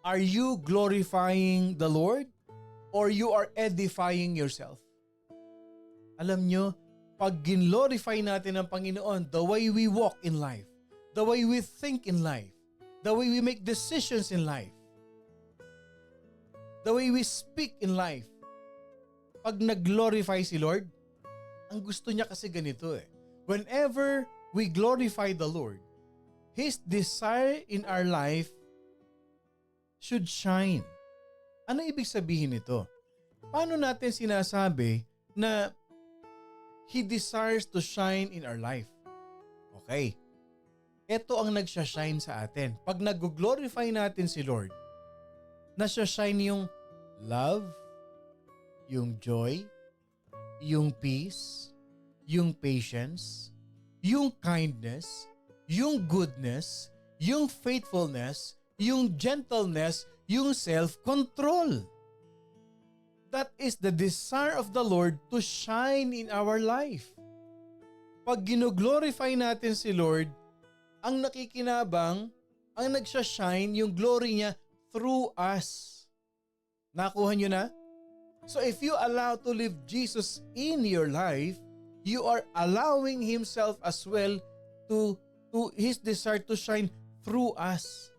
Are you glorifying the Lord or you are edifying yourself? Alam nyo, pag glorify natin ang Panginoon, the way we walk in life, the way we think in life, the way we make decisions in life, the way we speak in life, pag nag-glorify si Lord, ang gusto niya kasi ganito eh. Whenever we glorify the Lord, His desire in our life should shine. Ano ibig sabihin nito? Paano natin sinasabi na He desires to shine in our life? Okay. Ito ang nagsashine sa atin. Pag nag-glorify natin si Lord, nagsashine yung love, yung joy, yung peace, yung patience, yung kindness, yung goodness, yung faithfulness, yung gentleness, yung self-control. That is the desire of the Lord to shine in our life. Pag gino-glorify natin si Lord, ang nakikinabang, ang nagsashine, yung glory niya through us. Nakuha nyo na? So if you allow to live Jesus in your life, you are allowing Himself as well to His desire to shine through us.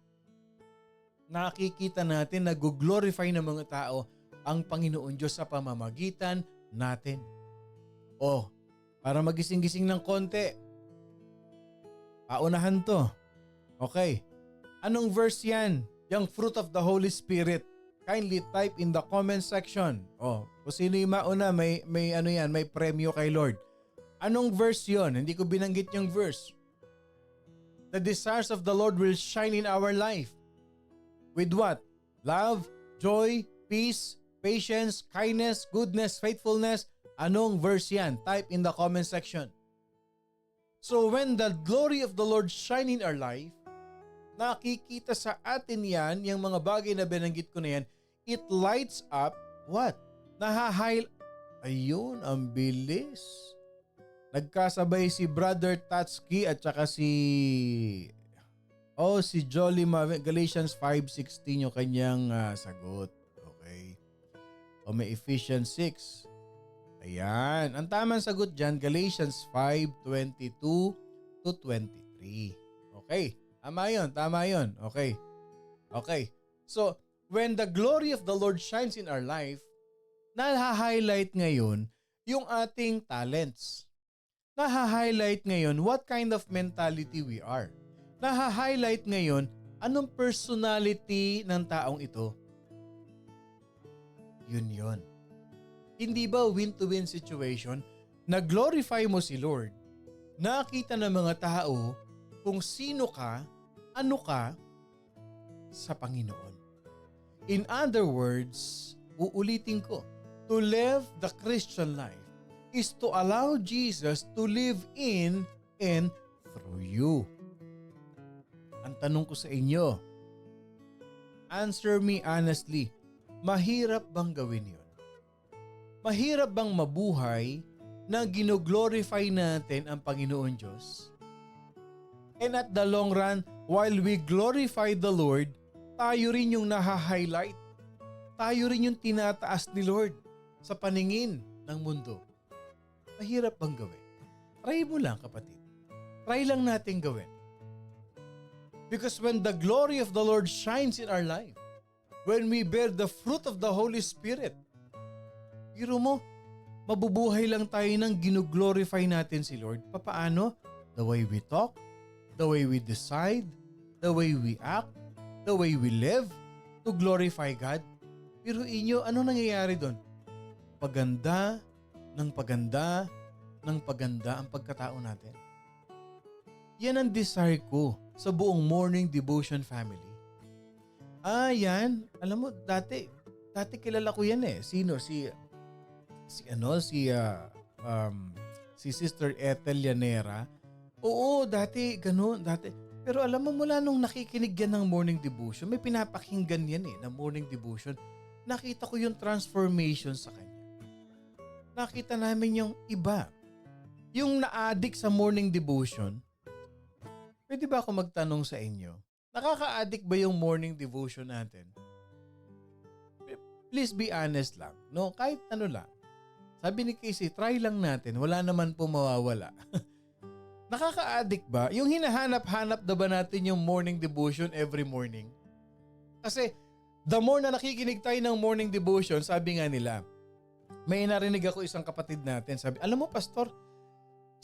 Nakikita natin na glorify ng mga tao ang Panginoon Diyos sa pamamagitan natin. Oh, para magising-gising ng konti, paunahan to. Okay, anong verse yan? Yung fruit of the Holy Spirit. Kindly type in the comment section. Oh, kung sino yung mauna, may ano yan, may premyo kay Lord. Anong verse yon? Hindi ko binanggit yung verse. The desires of the Lord will shine in our life. With what? Love, joy, peace, patience, kindness, goodness, faithfulness. Anong verse yan? Type in the comment section. So when the glory of the Lord shine in our life, nakikita sa atin yan, yung mga bagay na binanggit ko na yan, it lights up what? Ayun, ang bilis. Nagkasabay si Brother Tatsky at saka si Jolly Galatians 5:16 yung kanyang sagot. Okay. O may Ephesians 6. Ayan. Ang tamang sagot dyan, Galatians 5:22 to 23. Okay. Tama yun. Okay. So, when the glory of the Lord shines in our life, naha-highlight ngayon yung ating talents. Naha-highlight ngayon what kind of mentality we are. Naha-highlight ngayon anong personality ng taong ito. Yun. Hindi ba win-to-win situation? Na-glorify mo si Lord. Nakita ng mga tao kung sino ka, ano ka sa Panginoon. In other words, uulitin ko, to live the Christian life is to allow Jesus to live in and through you. Ang tanong ko sa inyo, answer me honestly, mahirap bang gawin yun? Mahirap bang mabuhay na gino-glorify natin ang Panginoon Diyos? And at the long run, while we glorify the Lord, tayo rin yung naha-highlight. Tayo rin yung tinataas ni Lord sa paningin ng mundo. Mahirap bang gawin? Try mo lang, kapatid. Try lang natin gawin. Because when the glory of the Lord shines in our life, when we bear the fruit of the Holy Spirit, biro mo, mabubuhay lang tayo nang gino-glorify natin si Lord. Papaano? The way we talk, the way we decide, the way we act, the way we live to glorify God. Pero inyo, ano nangyayari doon? Paganda ng paganda ang pagkatao natin. Yan ang desire ko sa buong morning devotion family. Yan. Alam mo, dati kilala ko yan eh. Sino? Si Sister Ethel Llanera. Oo, dati. Pero alam mo, mula nung nakikinig yan ng morning devotion, may pinapakinggan yan na morning devotion. nakita ko yung transformation sa kanya. Nakita namin yung iba. Yung na-addict sa morning devotion, pwede ba ako magtanong sa inyo? Nakaka-addict ba yung morning devotion natin? Please be honest lang. No, kahit ano lang. Sabi ni Casey, try lang natin. Wala naman po mawawala. Nakaka-addict ba? Yung hinahanap-hanap na ba natin yung morning devotion every morning? Kasi the more na nakikinig tayo ng morning devotion, sabi nga nila, may narinig ako isang kapatid natin. Sabi, alam mo pastor,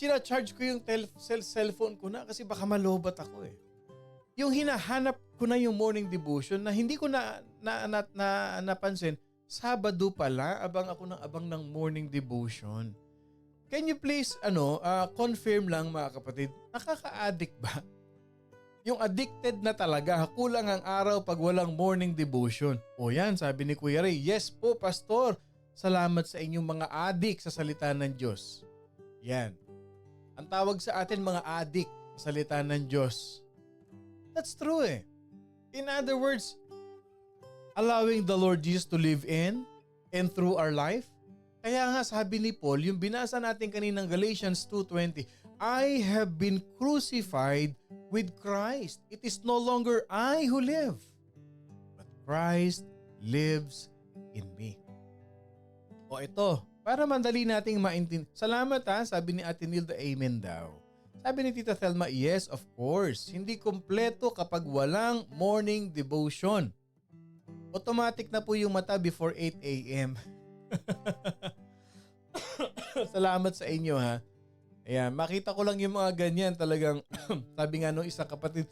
sina-charge ko yung cellphone ko na kasi baka malobat ako eh. Yung hinahanap ko na yung morning devotion na hindi ko napansin, Sabado pala, abang ako ng morning devotion. Can you please confirm lang mga kapatid, nakaka-addict ba? Yung addicted na talaga, kulang ang araw pag walang morning devotion. O yan, sabi ni Kuya Ray, yes po pastor, salamat sa inyong mga addict sa salita ng Diyos. Yan. Ang tawag sa atin mga addict sa salita ng Diyos. That's true eh. In other words, allowing the Lord Jesus to live in and through our life. Kaya nga sabi ni Paul, yung binasa natin kaninang Galatians 2:20, I have been crucified with Christ. It is no longer I who live, but Christ lives in me. O ito, para mandali nating maintindihan. Salamat ha, sabi ni Ate Nilda, amen daw. Sabi ni Tita Thelma, yes of course. Hindi kumpleto kapag walang morning devotion. Automatic na po yung mata before 8 a.m. Salamat sa inyo ha. Ayan, makita ko lang yung mga ganyan talagang sabi nga nung isang kapatid,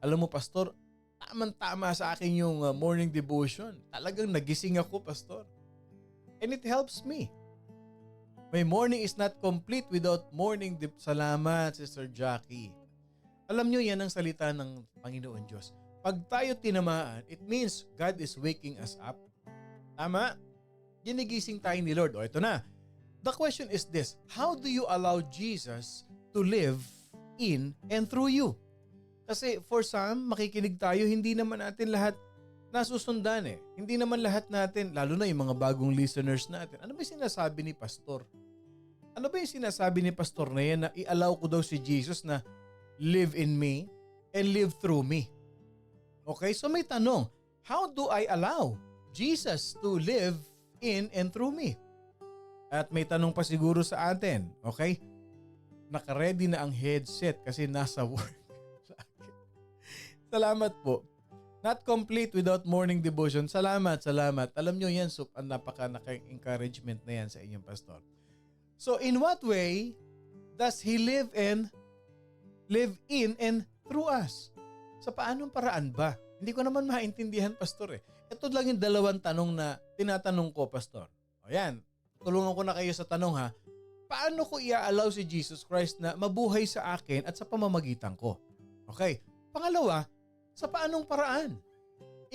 alam mo pastor, tamang-tama sa akin yung morning devotion. Talagang nagising ako pastor. And it helps me. My morning is not complete without morning Salamat, Sister Jackie. Alam nyo, yan ang salita ng Panginoon Diyos. Pag tayo tinamaan, it means God is waking us up. Tama? Ginigising tayo ni Lord. O ito na. The question is this, how do you allow Jesus to live in and through you? Kasi for some, makikinig tayo, hindi naman natin lahat nasusundan eh. Hindi naman lahat natin, lalo na yung mga bagong listeners natin. Ano ba yung sinasabi ni Pastor? Ano ba yung sinasabi ni Pastor na yan na i-allow ko daw si Jesus na live in me and live through me? Okay, so may tanong, how do I allow Jesus to live in and through me? At may tanong pa siguro sa atin, okay? Naka-ready na ang headset kasi nasa work. Salamat po. Not complete without morning devotion. Salamat. Alam nyo yan, napaka-encouragement na yan sa inyong pastor. So in what way does He live in and through us? Sa paanong paraan ba? Hindi ko naman maintindihan, pastor eh. Ito lang yung dalawang tanong na tinatanong ko, pastor. O yan, tulungan ko na kayo sa tanong ha. Paano ko i-allow si Jesus Christ na mabuhay sa akin at sa pamamagitan ko? Okay. Pangalawa, sa paanong paraan?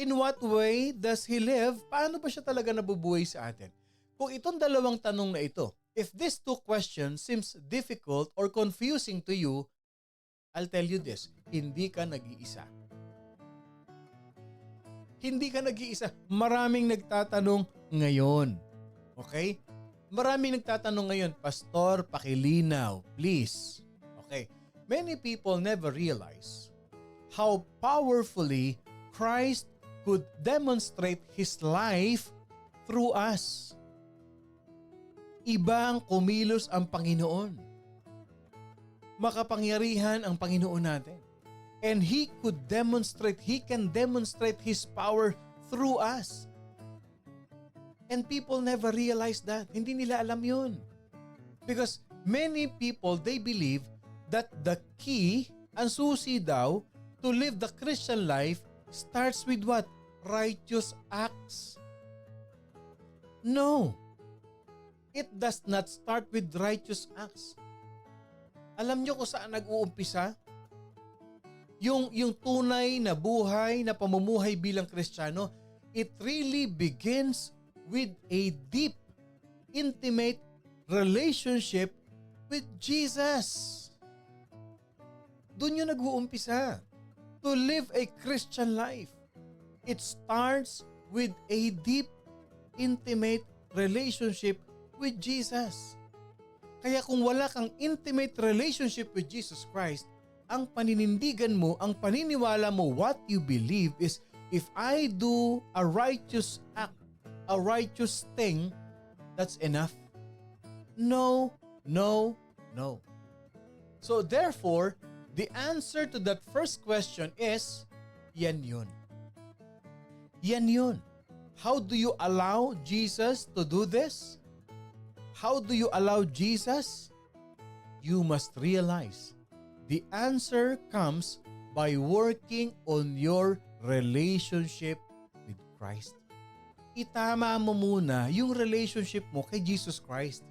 In what way does He live? Paano ba siya talaga nabubuhay sa atin? Kung itong dalawang tanong na ito, if these two questions seems difficult or confusing to you, I'll tell you this, hindi ka nag-iisa. Hindi ka nag-iisa. Maraming nagtatanong ngayon. Okay? Maraming nagtatanong ngayon, Pastor, pakilinaw, please. Okay. Many people never realize how powerfully Christ could demonstrate His life through us. Ibang kumilos ang Panginoon. Makapangyarihan ang Panginoon natin. And He can demonstrate His power through us. And people never realize that. Hindi nila alam yun. Because many people, they believe that the key, ang susi daw, to live the Christian life starts with what? Righteous acts. No. It does not start with righteous acts. Alam nyo kung saan nag-uumpisa? Yung tunay na buhay na pamumuhay bilang Kristiyano, it really begins with a deep, intimate relationship with Jesus. Doon yung nag-uumpisa. To live a Christian life, it starts with a deep intimate relationship with Jesus. Kaya kung wala kang intimate relationship with Jesus Christ, ang paninindigan mo, ang paniniwala mo, what you believe is, if I do a righteous act, a righteous thing, that's enough. No, no, no. So therefore, the answer to that first question is, yan yun. Yan yun. How do you allow Jesus to do this? How do you allow Jesus? You must realize the answer comes by working on your relationship with Christ. Itama mo muna yung relationship mo kay Jesus Christ.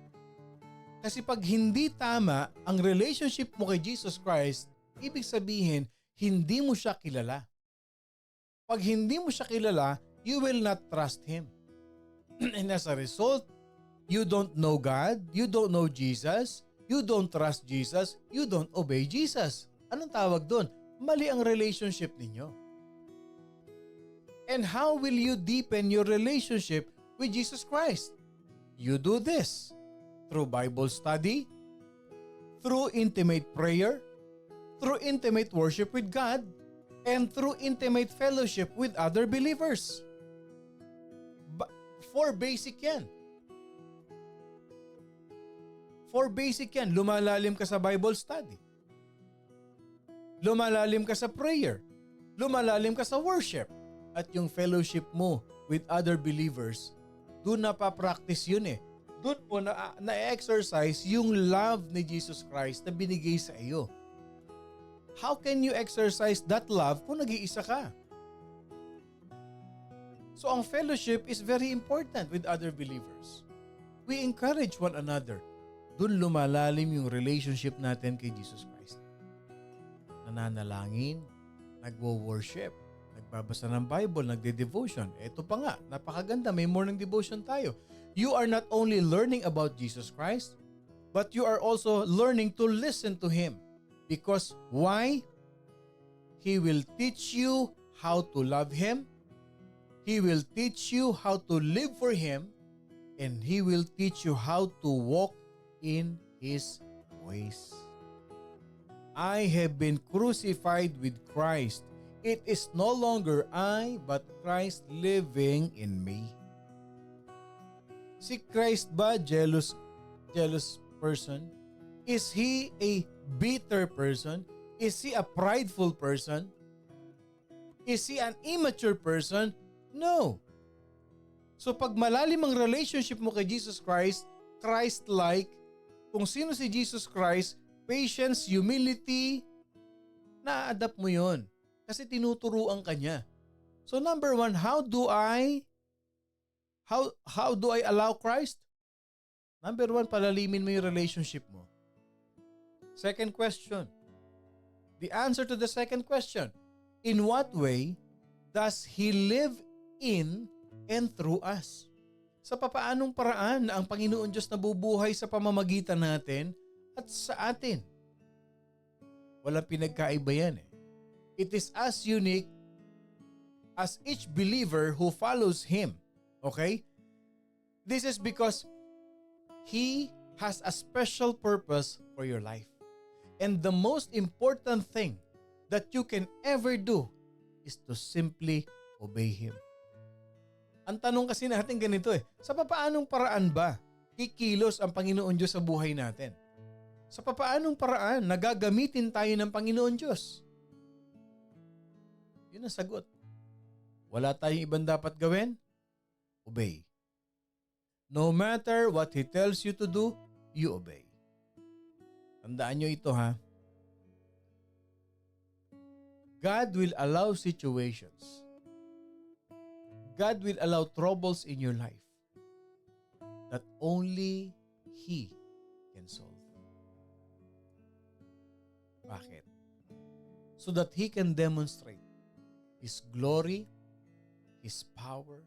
Kasi pag hindi tama ang relationship mo kay Jesus Christ, ibig sabihin, hindi mo siya kilala. Pag hindi mo siya kilala, you will not trust Him. And as a result, you don't know God, you don't know Jesus, you don't trust Jesus, you don't obey Jesus. Anong tawag doon? Mali ang relationship ninyo. And how will you deepen your relationship with Jesus Christ? You do this through Bible study, through intimate prayer, through intimate worship with God, and through intimate fellowship with other believers. For basic yan. For basic yan, lumalalim ka sa Bible study. Lumalalim ka sa prayer. Lumalalim ka sa worship. At yung fellowship mo with other believers, doon na pa-practice yun eh. Doon mo na-exercise yung love ni Jesus Christ na binigay sa iyo. How can you exercise that love kung nag-iisa ka? So ang fellowship is very important with other believers. We encourage one another. Doon lumalalim yung relationship natin kay Jesus Christ. Nananalangin, nagwo-worship, nagbabasa ng Bible, nagde-devotion. Ito pa nga, napakaganda, may morning devotion tayo. You are not only learning about Jesus Christ, but you are also learning to listen to Him. Because why? He will teach you how to love Him. He will teach you how to live for Him. And He will teach you how to walk in His ways. I have been crucified with Christ. It is no longer I, but Christ living in me. Si Christ ba jealous person? Is He a bitter person? Is He a prideful person? Is He an immature person? No. So pag malalim ang relationship mo kay Jesus Christ, Christ-like, kung sino si Jesus Christ, patience, humility, na-adapt mo yon. Kasi tinuturuan ka niya. So number one, how do I allow Christ? Number one, palalimin mo yung relationship mo. Second question. The answer to the second question. In what way does He live in and through us? Sa papaanong paraan na ang Panginoon Diyos nabubuhay sa pamamagitan natin at sa atin? Walang pinagkaiba yan eh. It is as unique as each believer who follows Him. Okay? This is because He has a special purpose for your life. And the most important thing that you can ever do is to simply obey Him. Ang tanong kasi natin ganito eh, sa papaanong paraan ba kikilos ang Panginoon Diyos sa buhay natin? Sa papaanong paraan nagagamitin tayo ng Panginoon Diyos? Yun ang sagot. Wala tayong ibang dapat gawin? Obey. No matter what He tells you to do, you obey. Tandaan nyo ito ha. God will allow situations. God will allow troubles in your life that only He can solve. Bakit? So that He can demonstrate His glory, His power,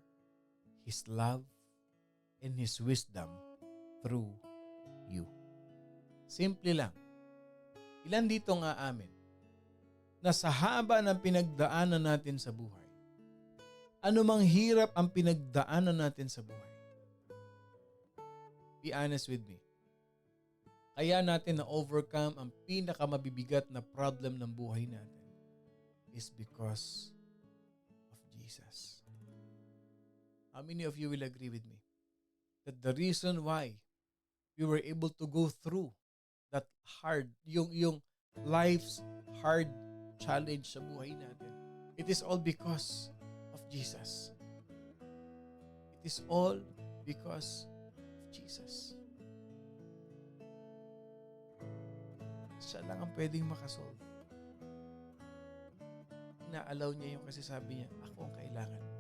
His love, and His wisdom through you. Simple lang. Ilan dito nga amin na sa haba ng pinagdaanan natin sa buhay, Anumang hirap ang pinagdaanan natin sa buhay. Be honest with me. Kaya natin na-overcome ang pinakamabibigat na problem ng buhay natin is because of Jesus. How many of you will agree with me that the reason why we were able to go through that hard, yung life's hard challenge sa buhay natin, it is all because of Jesus. It is all because of Jesus. Siya lang ang pwedeng makasolve. Inaalaw niya yung kasi sabi niya, ako ang kailangan mo.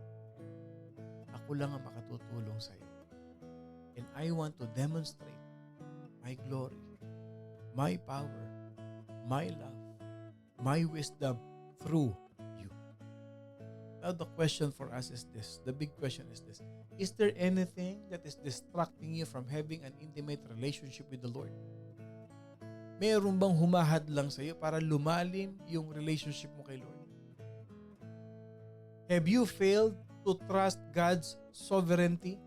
Ako lang ang makatutulong sa iyo. And I want to demonstrate my glory, my power, my love, my wisdom through you. Now the question for us is this. The big question is this. Is there anything that is distracting you from having an intimate relationship with the Lord? Mayroon bang humahad lang sa iyo para lumalim yung relationship mo kay Lord? Have you failed to trust God's sovereignty?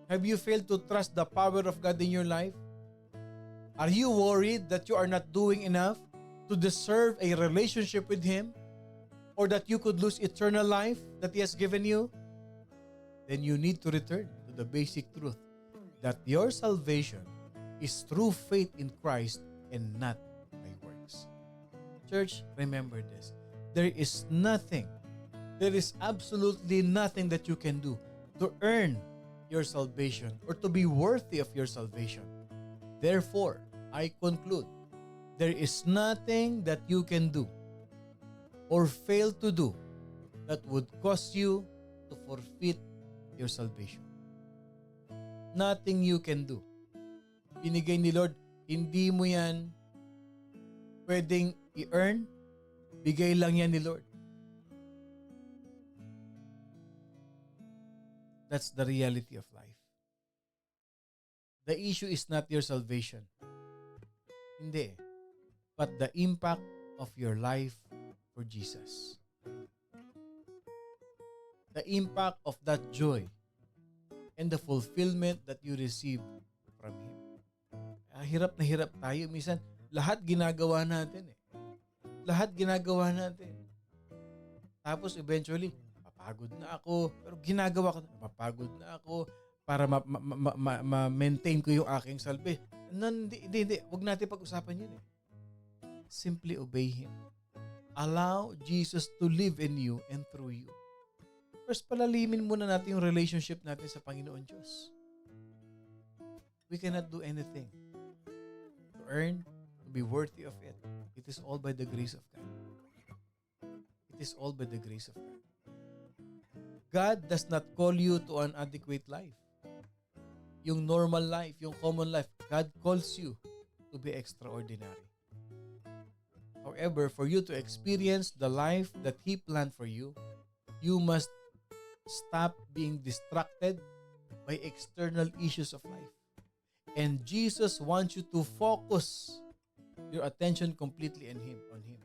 Have you failed to trust the power of God in your life? Are you worried that you are not doing enough to deserve a relationship with Him? Or that you could lose eternal life that He has given you? Then you need to return to the basic truth that your salvation is through faith in Christ and not by works. Church, remember this. There is absolutely nothing that you can do to earn your salvation or to be worthy of your salvation. Therefore, I conclude, there is nothing that you can do or fail to do that would cause you to forfeit your salvation. Nothing you can do. Binigay ni Lord, hindi mo yan pwedeng i-earn. Bigay lang yan ni Lord. That's the reality of life. The issue is not your salvation. Hindi. But the impact of your life for Jesus. The impact of that joy and the fulfillment that you receive from Him. Hirap na hirap tayo. Minsan, lahat ginagawa natin eh. Lahat ginagawa natin. Tapos eventually, napapagod na ako. Pero ginagawa ko, napapagod na ako para ma-maintain ko yung aking salve. Hindi. Huwag natin pag-usapan yun eh. Simply obey Him. Allow Jesus to live in you and through you. First, palalimin muna natin yung relationship natin sa Panginoon Diyos. We cannot do anything to earn, to be worthy of it. It is all by the grace of God. It is all by the grace of God. God does not call you to an adequate life. Yung normal life, yung common life, God calls you to be extraordinary. However, for you to experience the life that He planned for you, you must stop being distracted by external issues of life. And Jesus wants you to focus your attention completely on Him.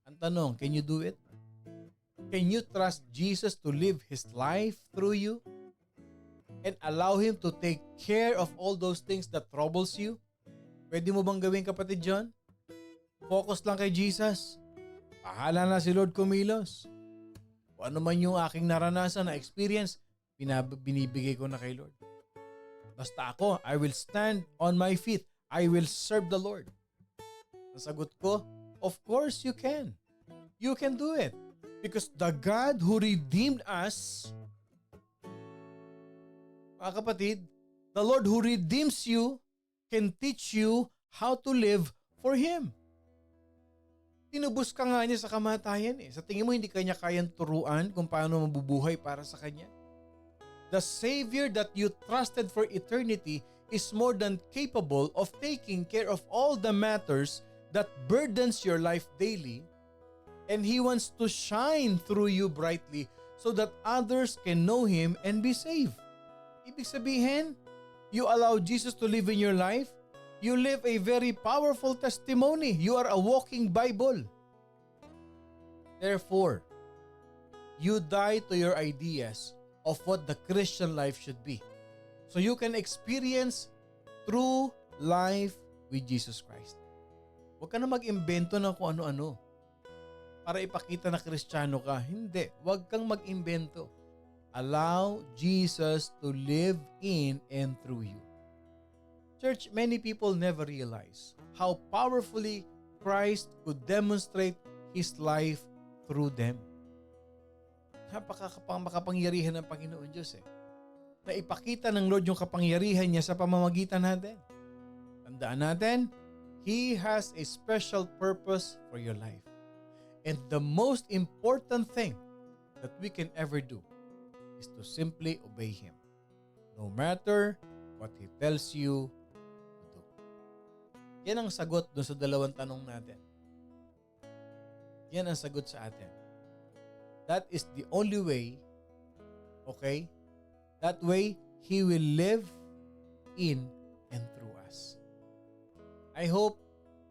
Ang tanong, can you do it? Can you trust Jesus to live His life through you? And allow Him to take care of all those things that troubles you? Pwede mo bang gawin, kapatid John? Focus lang kay Jesus. Bahala na si Lord kumilos. Kung ano man yung aking naranasan na experience, binibigay ko na kay Lord. Basta ako, I will stand on my feet. I will serve the Lord. Ang sagot ko, of course you can. You can do it. Because the God who redeemed us, mga kapatid, the Lord who redeems you can teach you how to live for Him. Tinubos ka nga niya sa kamatayan eh. Sa tingin mo, hindi kanya kayang turuan kung paano mabubuhay para sa Kanya? The Savior that you trusted for eternity is more than capable of taking care of all the matters that burdens your life daily, and He wants to shine through you brightly so that others can know Him and be saved. Ibig sabihin, you allow Jesus to live in your life, you live a very powerful testimony. You are a walking Bible. Therefore, You die to your ideas of what the Christian life should be. So you can experience true life with Jesus Christ. Huwag ka na mag-imbento ng kung ano-ano para ipakita na Kristiyano ka. Hindi. Huwag kang mag-imbento. Allow Jesus to live in and through you. Church, many people never realize how powerfully Christ could demonstrate His life through them. Makapangyarihan ng Panginoon Diyos na ipakita ng Lord yung kapangyarihan niya sa pamamagitan natin. Tandaan natin, He has a special purpose for your life. And the most important thing that we can ever do is to simply obey Him. No matter what He tells you to do. Yan ang sagot dun sa dalawang tanong natin. Yan ang sagot sa atin. That is the only way, okay? That way, He will live in and through us. I hope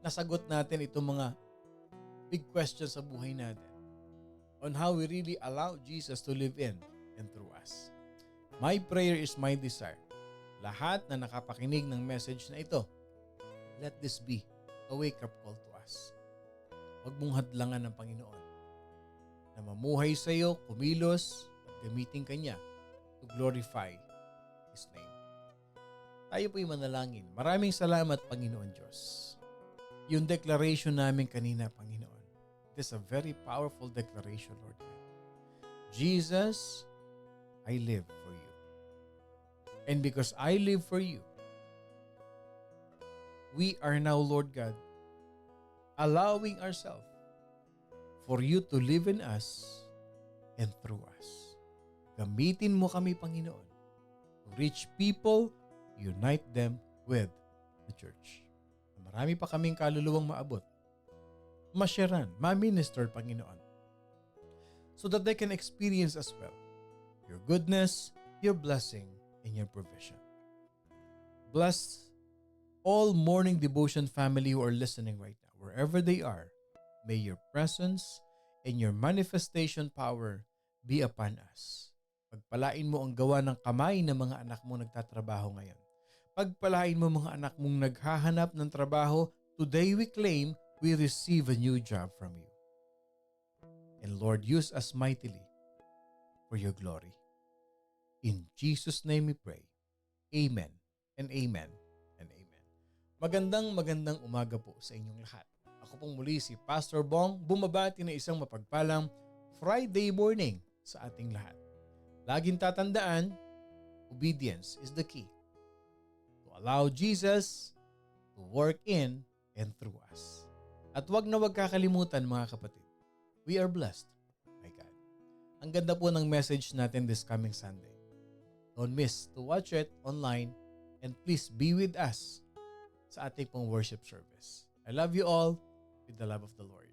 nasagot natin itong mga big questions sa buhay natin on how we really allow Jesus to live in and through us. My prayer is my desire. Lahat na nakapakinig ng message na ito, let this be a wake-up call to us. Huwag mong hadlangan ng Panginoon na mamuhay sa iyo, kumilos at gamitin Kanya to glorify His name. Tayo po'y manalangin. Maraming salamat, Panginoon Diyos. Yung declaration namin kanina, Panginoon, it is a very powerful declaration, Lord God. Jesus, I live for you. And because I live for you, we are now, Lord God, allowing ourselves for you to live in us and through us. Gamitin mo kami, Panginoon, to reach people, unite them with the church. Marami pa kaming kaluluwang maabot, masyaran, ma-minister, Panginoon, so that they can experience as well your goodness, your blessing, and your provision. Bless all Morning Devotion family who are listening right now, wherever they are. May your presence and your manifestation power be upon us. Pagpalain mo ang gawa ng kamay ng mga anak mo nagtatrabaho ngayon. Pagpalain mo mga anak mong naghahanap ng trabaho. Today we claim we receive a new job from you. And Lord, use us mightily for your glory. In Jesus' name we pray. Amen and amen and amen. Magandang umaga po sa inyong lahat. Ako pong muli si Pastor Bong, bumabati na isang mapagpalang Friday morning sa ating lahat. Laging tatandaan, obedience is the key to allow Jesus to work in and through us. At wag na wag kakalimutan, mga kapatid, we are blessed by God. Ang ganda po ng message natin this coming Sunday. Don't miss to watch it online and please be with us sa ating pong worship service. I love you all with the love of the Lord.